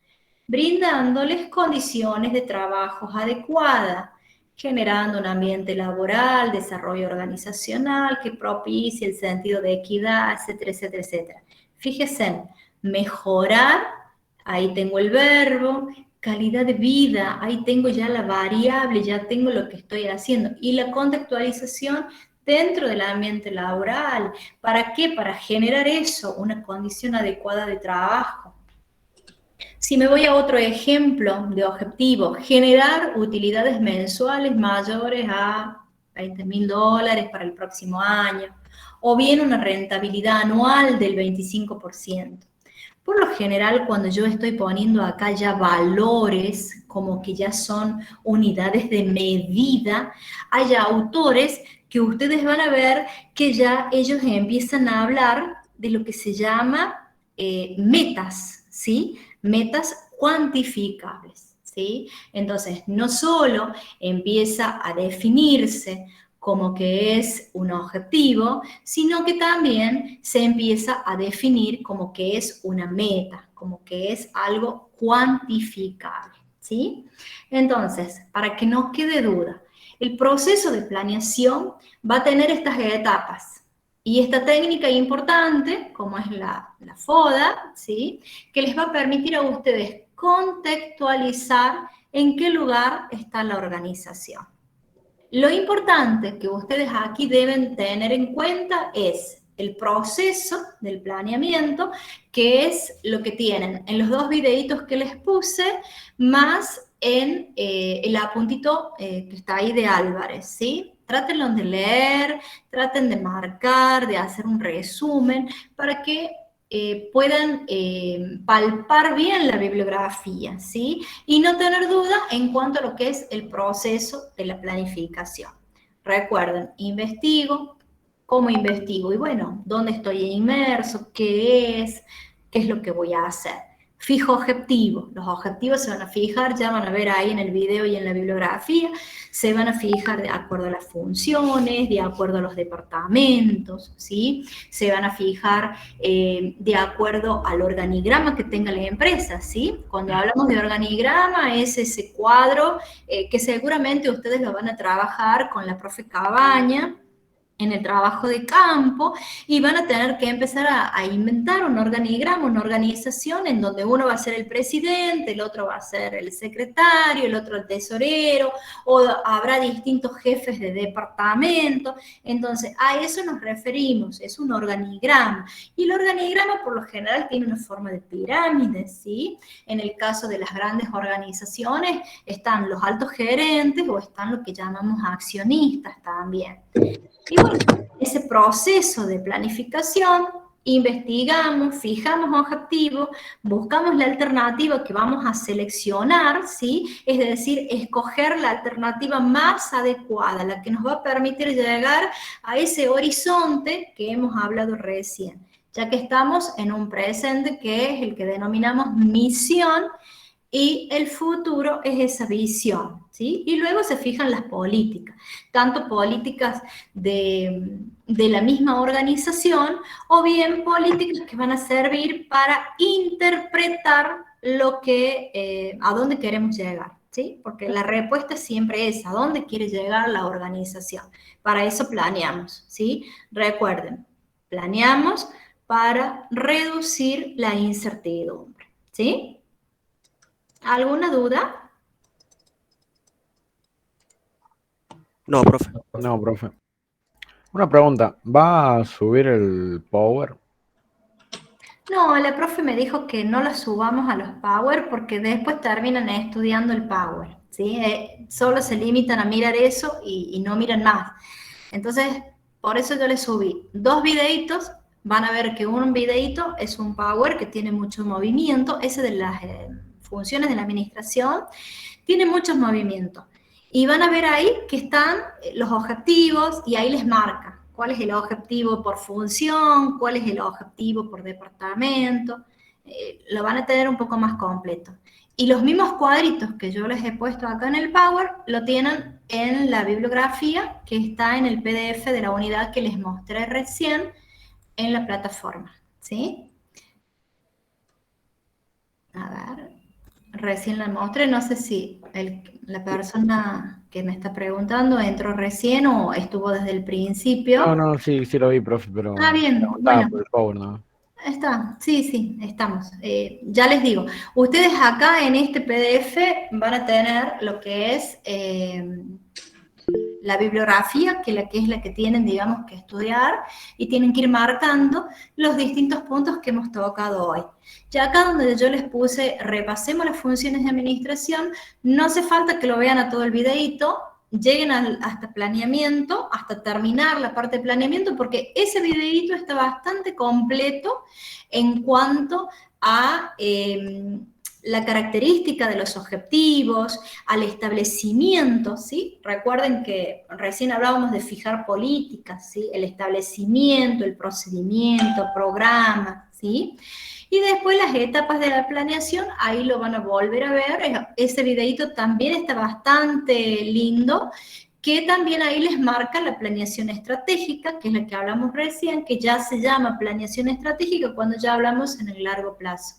S1: brindándoles condiciones de trabajo adecuadas, generando un ambiente laboral, desarrollo organizacional que propicie el sentido de equidad, etcétera, etcétera, etcétera. Fíjense, mejorar, ahí tengo el verbo, calidad de vida, ahí tengo ya la variable, ya tengo lo que estoy haciendo. Y la contextualización dentro del ambiente laboral. ¿Para qué? Para generar eso, una condición adecuada de trabajo. Si me voy a otro ejemplo de objetivo, generar utilidades mensuales mayores a $20.000 para el próximo año, o bien una rentabilidad anual del 25%. Por lo general, cuando yo estoy poniendo acá ya valores, como que ya son unidades de medida, hay autores que ustedes van a ver que ya ellos empiezan a hablar de lo que se llama metas, ¿sí? Metas cuantificables, ¿sí? Entonces, no solo empieza a definirse como que es un objetivo, sino que también se empieza a definir como que es una meta, como que es algo cuantificable, ¿sí? Entonces, para que no quede duda, el proceso de planeación va a tener estas etapas. Y esta técnica importante, como es la FODA, ¿sí? Que les va a permitir a ustedes contextualizar en qué lugar está la organización. Lo importante que ustedes aquí deben tener en cuenta es el proceso del planeamiento, que es lo que tienen en los dos videitos que les puse, más en el apuntito que está ahí de Álvarez, ¿sí? Trátenlo de leer, traten de marcar, de hacer un resumen, para que puedan palpar bien la bibliografía, ¿sí? Y no tener duda en cuanto a lo que es el proceso de la planificación. Recuerden, investigo, ¿cómo investigo? Y bueno, ¿dónde estoy inmerso? ¿Qué es lo que voy a hacer? Fijo objetivos. Los objetivos se van a fijar, ya van a ver ahí en el video y en la bibliografía, se van a fijar de acuerdo a las funciones, de acuerdo a los departamentos, ¿sí? Se van a fijar de acuerdo al organigrama que tenga la empresa, ¿sí? Cuando hablamos de organigrama es ese cuadro que seguramente ustedes lo van a trabajar con la profe Cabaña, en el trabajo de campo, y van a tener que empezar a inventar un organigrama, una organización en donde uno va a ser el presidente, el otro va a ser el secretario, el otro el tesorero, o habrá distintos jefes de departamento. Entonces, a eso nos referimos, es un organigrama. Y el organigrama, por lo general, tiene una forma de pirámide, ¿sí? En el caso de las grandes organizaciones, están los altos gerentes o están lo que llamamos accionistas también. Y bueno, ese proceso de planificación, investigamos, fijamos objetivos, buscamos la alternativa que vamos a seleccionar, ¿sí? Es decir, escoger la alternativa más adecuada, la que nos va a permitir llegar a ese horizonte que hemos hablado recién, ya que estamos en un presente que es el que denominamos misión, y el futuro es esa visión, ¿sí? Y luego se fijan las políticas, tanto políticas de la misma organización o bien políticas que van a servir para interpretar lo que, a dónde queremos llegar, ¿sí? Porque la respuesta siempre es a dónde quiere llegar la organización. Para eso planeamos, ¿sí? Recuerden, planeamos para reducir la incertidumbre, ¿sí? ¿Alguna duda?
S4: No, profe.
S5: No, profe. Una pregunta, ¿va a subir el Power?
S1: No, la profe me dijo que no la subamos a los Power porque después terminan estudiando el Power, ¿sí? Solo se limitan a mirar eso y no miran más. Entonces, por eso yo les subí 2 videitos. Van a ver que un videito es un Power que tiene mucho movimiento, ese de las funciones de la administración, tiene muchos movimientos. Y van a ver ahí que están los objetivos y ahí les marca cuál es el objetivo por función, cuál es el objetivo por departamento. Lo van a tener un poco más completo. Y los mismos cuadritos que yo les he puesto acá en el Power, lo tienen en la bibliografía que está en el PDF de la unidad que les mostré recién en la plataforma, ¿sí? A ver, recién la mostré, no sé si la persona que me está preguntando entró recién o estuvo desde el principio.
S5: No, sí, sí lo vi, profe, pero
S1: Ah, bien,
S5: preguntaba
S1: bueno,
S5: por el Power, ¿no?
S1: está, sí, estamos. Ya les digo, ustedes acá en este PDF van a tener lo que es la bibliografía, que es la que tienen, digamos, que estudiar, y tienen que ir marcando los distintos puntos que hemos tocado hoy. Ya acá donde yo les puse, repasemos las funciones de administración, no hace falta que lo vean a todo el videíto, lleguen hasta planeamiento, hasta terminar la parte de planeamiento, porque ese videíto está bastante completo en cuanto a la característica de los objetivos, al establecimiento, ¿sí? Recuerden que recién hablábamos de fijar políticas, ¿sí? El establecimiento, el procedimiento, programa, ¿sí? Y después las etapas de la planeación, ahí lo van a volver a ver. Ese videito también está bastante lindo, que también ahí les marca la planeación estratégica, que es la que hablamos recién, que ya se llama planeación estratégica cuando ya hablamos en el largo plazo.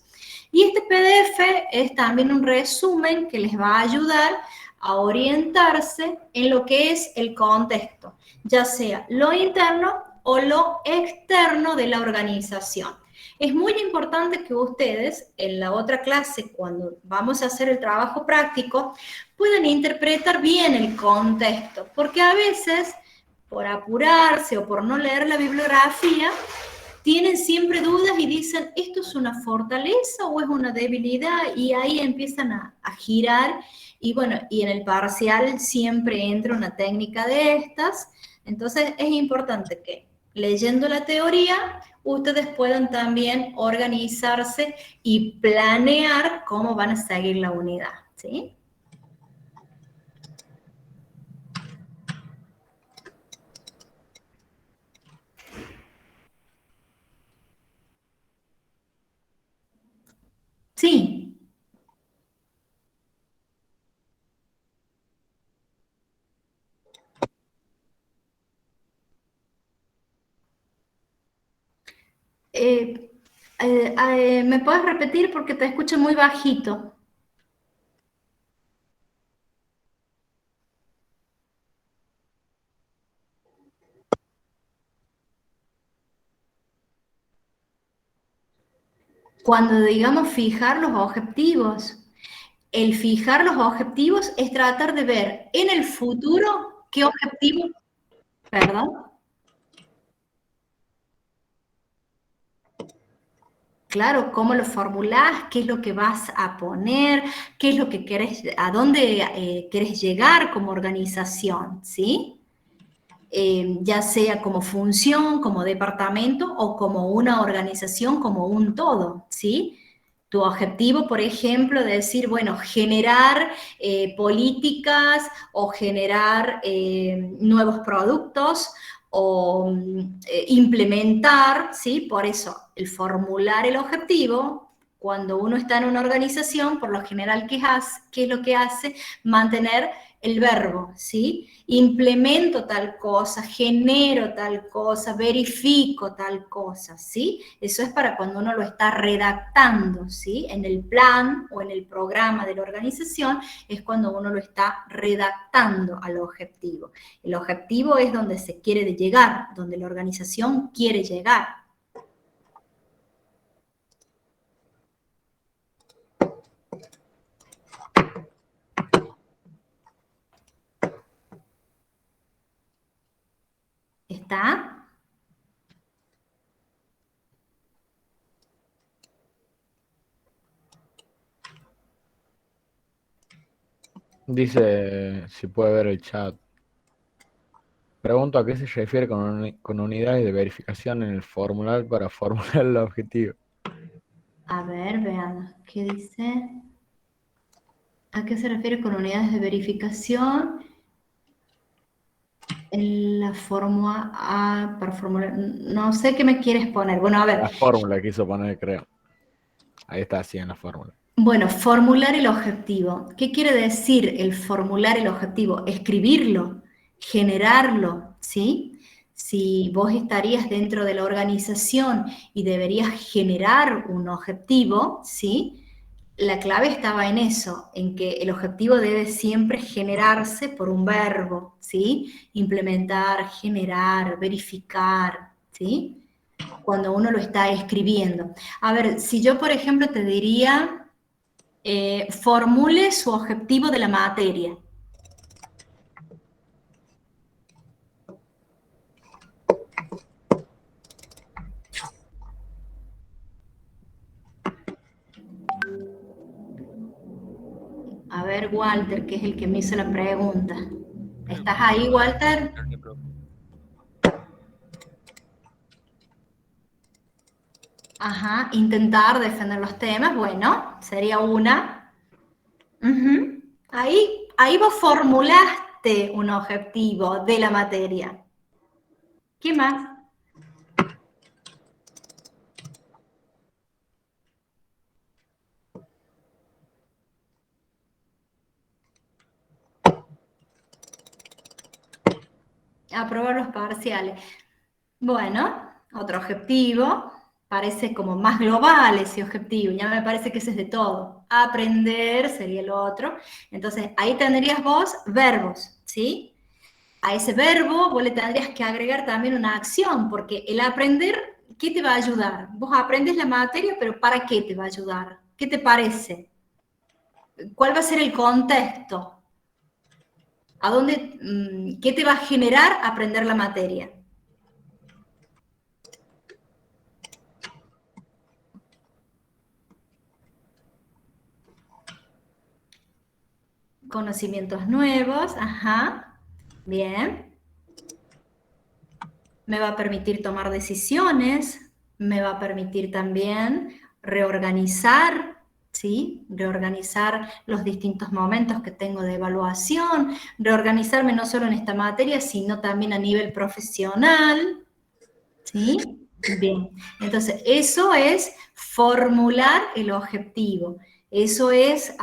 S1: Y este PDF es también un resumen que les va a ayudar a orientarse en lo que es el contexto, ya sea lo interno o lo externo de la organización. Es muy importante que ustedes en la otra clase, cuando vamos a hacer el trabajo práctico, puedan interpretar bien el contexto, porque a veces, por apurarse o por no leer la bibliografía, tienen siempre dudas y dicen, ¿esto es una fortaleza o es una debilidad? Y ahí empiezan a girar, y bueno, y en el parcial siempre entra una técnica de estas. Entonces es importante que leyendo la teoría, ustedes puedan también organizarse y planear cómo van a seguir la unidad, ¿sí? Sí. ¿Me puedes repetir porque te escucho muy bajito? Cuando digamos fijar los objetivos, el fijar los objetivos es tratar de ver en el futuro qué objetivos, perdón. Claro, cómo lo formulás, qué es lo que vas a poner, qué es lo que querés, a dónde querés llegar como organización, ¿sí? Ya sea como función, como departamento o como una organización, como un todo, ¿sí? Tu objetivo, por ejemplo, de decir, bueno, generar políticas o generar nuevos productos o implementar, ¿sí? Por eso, el formular el objetivo, cuando uno está en una organización, por lo general, ¿qué es lo que hace? Mantener el verbo, ¿sí? Implemento tal cosa, genero tal cosa, verifico tal cosa, ¿sí? Eso es para cuando uno lo está redactando, ¿sí? En el plan o en el programa de la organización es cuando uno lo está redactando al objetivo. El objetivo es donde se quiere llegar, donde la organización quiere llegar. ¿Está?
S5: Dice si puede ver el chat. Pregunto a qué se refiere con unidades de verificación en el formulario para formular el objetivo.
S1: A ver, vean, ¿qué dice? ¿A qué se refiere con unidades de verificación? En la fórmula A para formular, no sé qué me quieres poner. Bueno, a ver.
S5: La fórmula quiso poner, creo. Ahí está así en la fórmula.
S1: Bueno, formular el objetivo. ¿Qué quiere decir el formular el objetivo? Escribirlo, generarlo, ¿sí? Si vos estarías dentro de la organización y deberías generar un objetivo, ¿sí? La clave estaba en eso, en que el objetivo debe siempre generarse por un verbo, ¿sí? Implementar, generar, verificar, ¿sí? Cuando uno lo está escribiendo. A ver, si yo, por ejemplo, te diría, formule su objetivo de la materia. A ver, Walter, que es el que me hizo la pregunta. ¿Estás ahí, Walter? Ajá, intentar defender los temas, bueno, sería una. Ahí vos formulaste un objetivo de la materia. ¿Qué más? Aprobar los parciales. Bueno, otro objetivo. Parece como más global ese objetivo, ya me parece que ese es de todo. Aprender sería el otro. Entonces, ahí tendrías vos verbos, ¿sí? A ese verbo vos le tendrías que agregar también una acción, porque el aprender, ¿qué te va a ayudar? Vos aprendes la materia, pero ¿para qué te va a ayudar? ¿Qué te parece? ¿Cuál va a ser el contexto? ¿A dónde, qué te va a generar aprender la materia? Conocimientos nuevos, ajá, bien. Me va a permitir tomar decisiones, me va a permitir también reorganizar, ¿sí? Reorganizar los distintos momentos que tengo de evaluación, reorganizarme no solo en esta materia, sino también a nivel profesional, ¿sí? Bien, entonces eso es formular el objetivo. Eso es,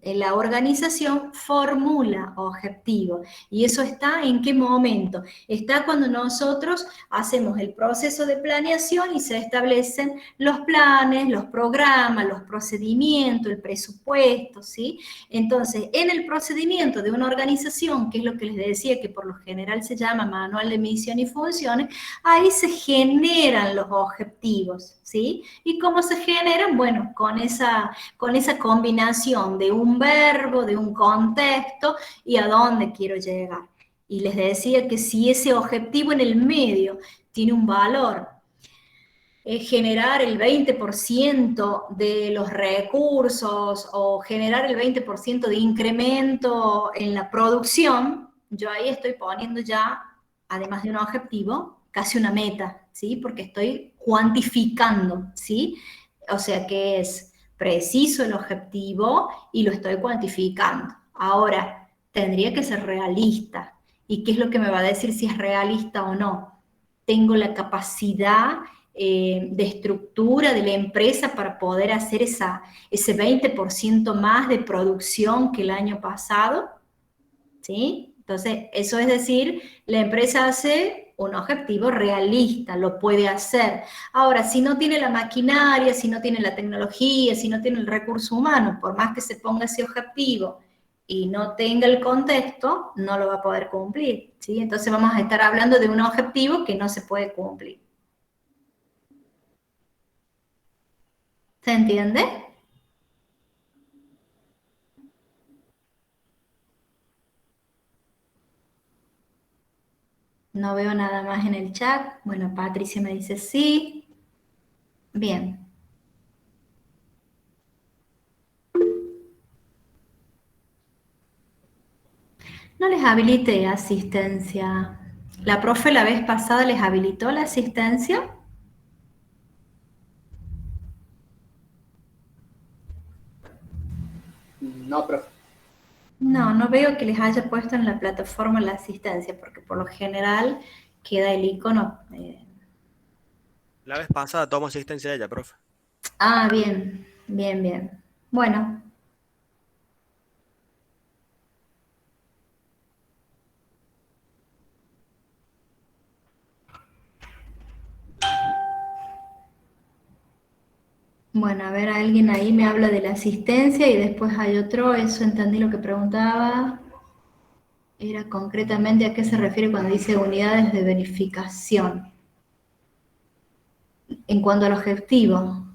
S1: la organización formula objetivos. ¿Y eso está en qué momento? Está cuando nosotros hacemos el proceso de planeación y se establecen los planes, los programas, los procedimientos, el presupuesto, ¿sí? Entonces, en el procedimiento de una organización, que es lo que les decía, que por lo general se llama manual de misión y funciones, ahí se generan los objetivos, ¿sí? ¿Y cómo se generan? Bueno, con esa combinación de un verbo, de un contexto y a dónde quiero llegar. Y les decía que si ese objetivo en el medio tiene un valor, generar el 20% de los recursos o generar el 20% de incremento en la producción, yo ahí estoy poniendo ya, además de un objetivo, casi una meta, ¿sí? Porque estoy cuantificando, ¿sí? O sea que es preciso el objetivo y lo estoy cuantificando. Ahora, tendría que ser realista. ¿Y qué es lo que me va a decir si es realista o no? Tengo la capacidad de estructura de la empresa para poder hacer ese 20% más de producción que el año pasado, ¿sí? Entonces, eso es decir, la empresa hace un objetivo realista, lo puede hacer. Ahora, si no tiene la maquinaria, si no tiene la tecnología, si no tiene el recurso humano, por más que se ponga ese objetivo y no tenga el contexto, no lo va a poder cumplir, ¿sí? Entonces vamos a estar hablando de un objetivo que no se puede cumplir. ¿Se entiende? No veo nada más en el chat. Bueno, Patricia me dice sí. Bien. No les habilité asistencia. ¿La profe la vez pasada les habilitó la asistencia?
S5: No, profe.
S1: No, no veo que les haya puesto en la plataforma la asistencia, porque por lo general queda el icono.
S4: La vez pasada tomó asistencia de ella, profe.
S1: Ah, bien, bien, bien. Bueno. Bueno, a ver, alguien ahí me habla de la asistencia y después hay otro, eso entendí lo que preguntaba. Era concretamente a qué se refiere cuando dice unidades de verificación. En cuanto al objetivo.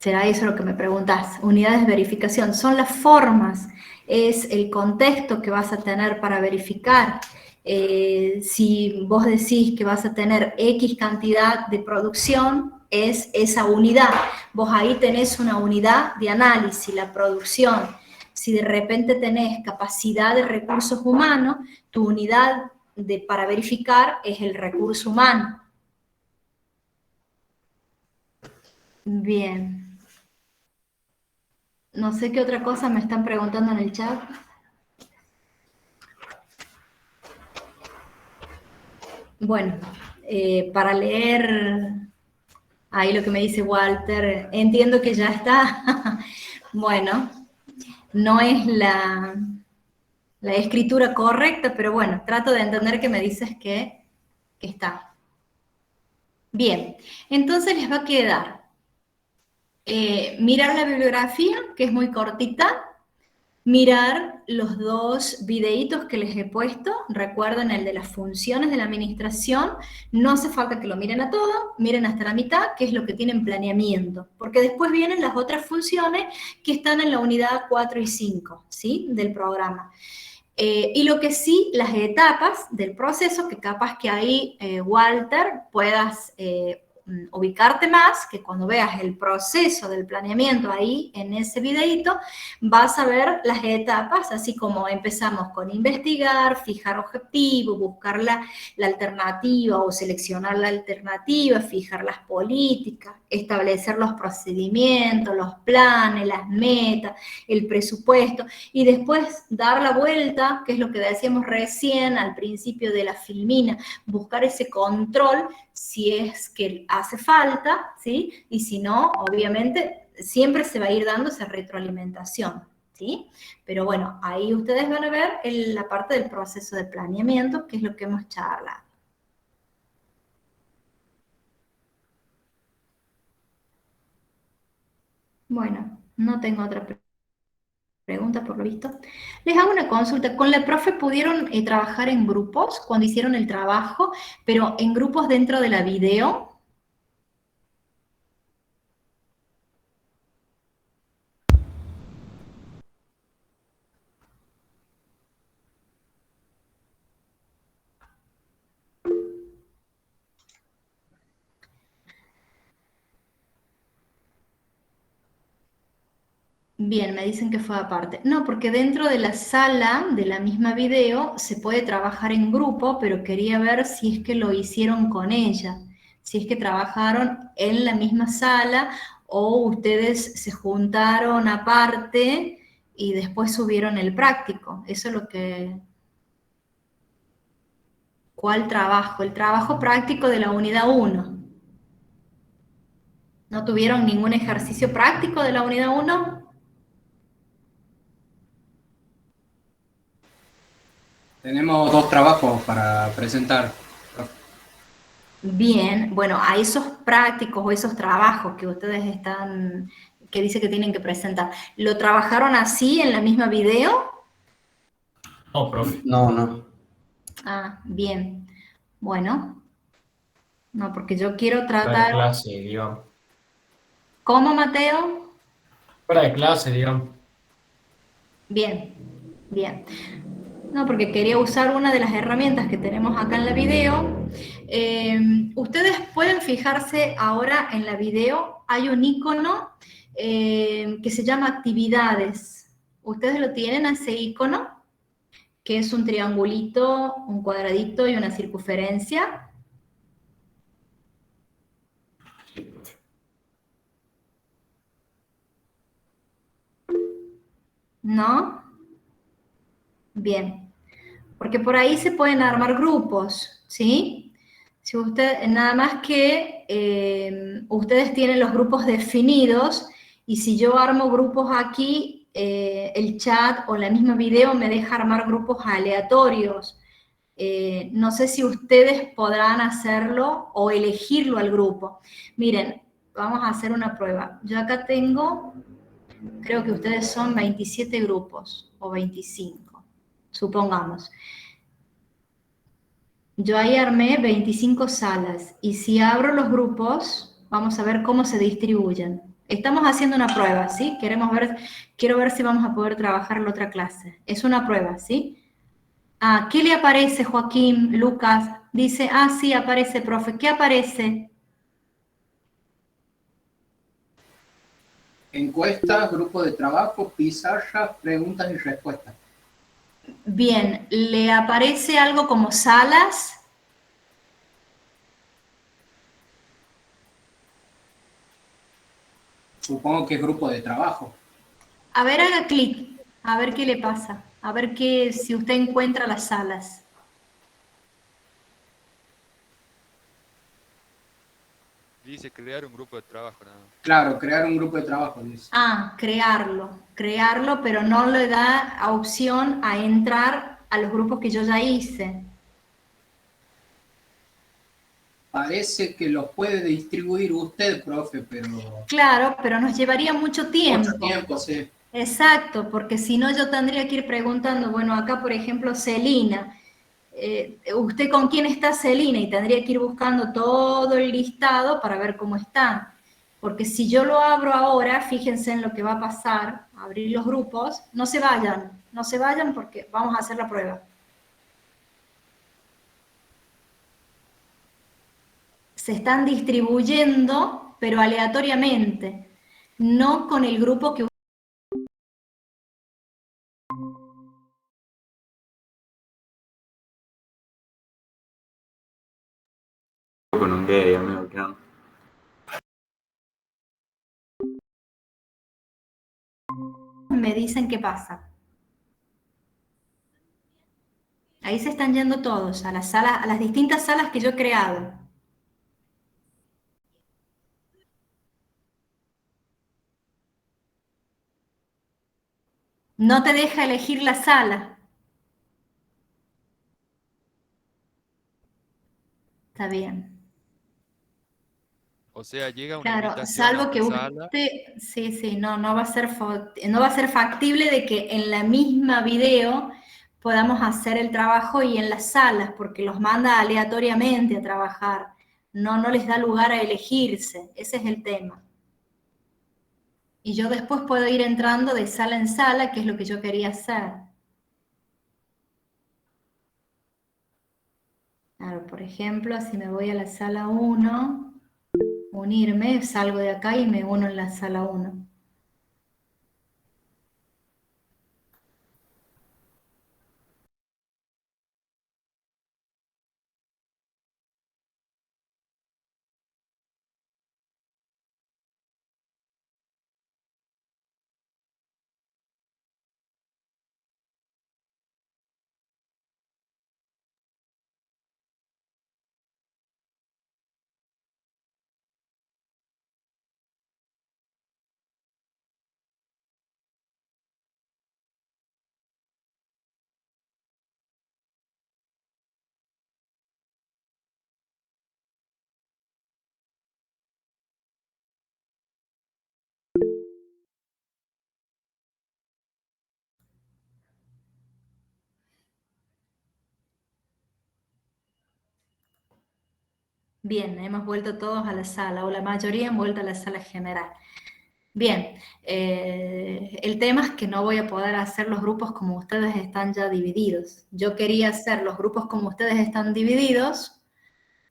S1: ¿Será eso lo que me preguntás? Unidades de verificación son las formas, es el contexto que vas a tener para verificar. Si vos decís que vas a tener X cantidad de producción, es esa unidad. Vos ahí tenés una unidad de análisis, la producción. Si de repente tenés capacidad de recursos humanos, tu unidad para verificar es el recurso humano. Bien. No sé qué otra cosa me están preguntando en el chat. Bueno, para leer ahí lo que me dice Walter, entiendo que ya está. Bueno, no es la escritura correcta, pero bueno, trato de entender que me dices que está. Bien, entonces les va a quedar mirar la bibliografía, que es muy cortita, mirar los dos videitos que les he puesto, recuerden el de las funciones de la administración, no hace falta que lo miren a todo, miren hasta la mitad, que es lo que tienen planeamiento, porque después vienen las otras funciones que están en la unidad 4 y 5, ¿sí? Del programa. Y lo que sí, las etapas del proceso, que capaz que ahí, Walter, puedas ubicarte más, que cuando veas el proceso del planeamiento ahí en ese videito, vas a ver las etapas, así como empezamos con investigar, fijar objetivos, buscar la alternativa o seleccionar la alternativa, fijar las políticas, establecer los procedimientos, los planes, las metas, el presupuesto, y después dar la vuelta, que es lo que decíamos recién al principio de la filmina, buscar ese control si es que hace falta, ¿sí? Y si no, obviamente, siempre se va a ir dando esa retroalimentación, ¿sí? Pero bueno, ahí ustedes van a ver la parte del proceso de planeamiento, que es lo que hemos charlado. Bueno, no tengo otra pregunta por lo visto. Les hago una consulta. ¿Con la profe pudieron trabajar en grupos cuando hicieron el trabajo, pero en grupos dentro de la video? Bien, me dicen que fue aparte. No, porque dentro de la sala de la misma video se puede trabajar en grupo, pero quería ver si es que lo hicieron con ella, si es que trabajaron en la misma sala o ustedes se juntaron aparte y después subieron el práctico. Eso es lo que... ¿Cuál trabajo? El trabajo práctico de la unidad 1. ¿No tuvieron ningún ejercicio práctico de la unidad 1?
S8: Tenemos 2 trabajos para presentar.
S1: Bien, bueno, a esos prácticos o esos trabajos que ustedes están, que dice que tienen que presentar, ¿lo trabajaron así en la misma video?
S6: No, profe.
S8: No.
S1: Ah, bien. Bueno, no, porque yo quiero
S6: Fuera de
S1: tratar...
S6: clase, digamos.
S1: ¿Cómo, Mateo?
S6: Fuera de clase, digamos.
S1: Bien, bien. No, porque quería usar una de las herramientas que tenemos acá en la video. Ustedes pueden fijarse ahora en la video, hay un icono que se llama actividades. ¿Ustedes lo tienen ese icono? Que es un triangulito, un cuadradito y una circunferencia. ¿No? Bien, porque por ahí se pueden armar grupos, ¿sí? Si usted, nada más que ustedes tienen los grupos definidos y si yo armo grupos aquí, el chat o la misma video me deja armar grupos aleatorios. No sé si ustedes podrán hacerlo o elegirlo al grupo. Miren, vamos a hacer una prueba. Yo acá tengo, creo que ustedes son 27 grupos o 25, supongamos. Yo ahí armé 25 salas y si abro los grupos, vamos a ver cómo se distribuyen. Estamos haciendo una prueba, ¿sí? Quiero ver si vamos a poder trabajar la otra clase. Es una prueba, ¿sí? Ah, ¿qué le aparece, Joaquín, Lucas? Dice, sí, aparece, profe. ¿Qué aparece?
S8: Encuestas, grupo de trabajo, pizarras, preguntas y respuestas.
S1: Bien, ¿le aparece algo como salas?
S8: Supongo que es grupo de trabajo.
S1: A ver, haga clic, a ver qué le pasa, a ver si usted encuentra las salas.
S3: Dice crear un grupo de trabajo, nada más.
S8: Claro, crear un grupo de trabajo, dice.
S1: Crearlo, pero no le da opción a entrar a los grupos que yo ya hice.
S8: Parece que los puede distribuir usted, profe, pero...
S1: Claro, pero nos llevaría mucho tiempo.
S8: Mucho tiempo, sí.
S1: Exacto, porque si no yo tendría que ir preguntando, bueno, acá por ejemplo Celina, ¿usted con quién está Celina? Y tendría que ir buscando todo el listado para ver cómo están. Porque si yo lo abro ahora, fíjense en lo que va a pasar, abrir los grupos, no se vayan porque vamos a hacer la prueba. Se están distribuyendo, pero aleatoriamente, no con el grupo que
S2: Con un gay, amigo, ¿qué onda?
S1: me dicen qué pasa. Ahí se están yendo todos a las salas, a las distintas salas que yo he creado. No te deja elegir la sala. Está bien.
S3: O sea, llega una
S1: Claro,
S3: invitación a
S1: salvo que
S3: una sala.
S1: usted, sí, no va a ser, no va a ser factible de que en la misma video podamos hacer el trabajo y en las salas, porque los manda aleatoriamente a trabajar. No les da lugar a elegirse. Ese es el tema. Y yo después puedo ir entrando de sala en sala, que es lo que yo quería hacer. Claro, por ejemplo, si me voy a la sala 1, unirme, salgo de acá y me uno en la sala 1. Bien, hemos vuelto todos a la sala, o la mayoría han vuelto a la sala general. Bien, el tema es que no voy a poder hacer los grupos como ustedes están ya divididos. Yo quería hacer los grupos como ustedes están divididos,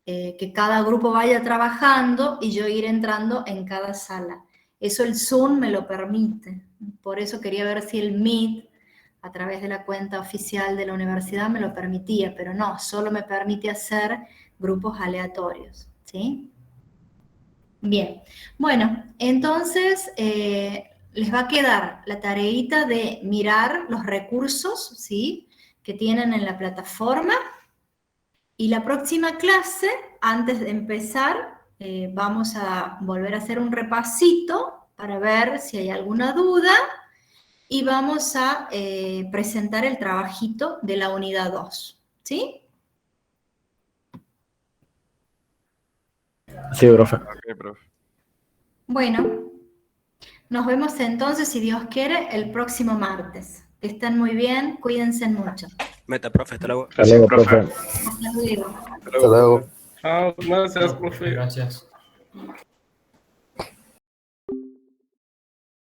S1: que cada grupo vaya trabajando y yo ir entrando en cada sala. Eso el Zoom me lo permite. Por eso quería ver si el Meet, a través de la cuenta oficial de la universidad, me lo permitía, pero no, solo me permite hacer grupos aleatorios, ¿sí? Bien, bueno, entonces les va a quedar la tareita de mirar los recursos, ¿sí?, que tienen en la plataforma, y la próxima clase, antes de empezar, vamos a volver a hacer un repasito para ver si hay alguna duda, y vamos a presentar el trabajito de la unidad 2, ¿sí?
S5: Sí, profe.
S2: Ok, profe.
S1: Bueno, nos vemos entonces, si Dios quiere, el próximo martes. Que estén muy bien, cuídense mucho.
S4: Meta, profe, hasta luego.
S5: Hasta luego, profe.
S1: Hasta luego.
S5: Hasta luego.
S9: Chao, gracias, profe.
S6: Gracias.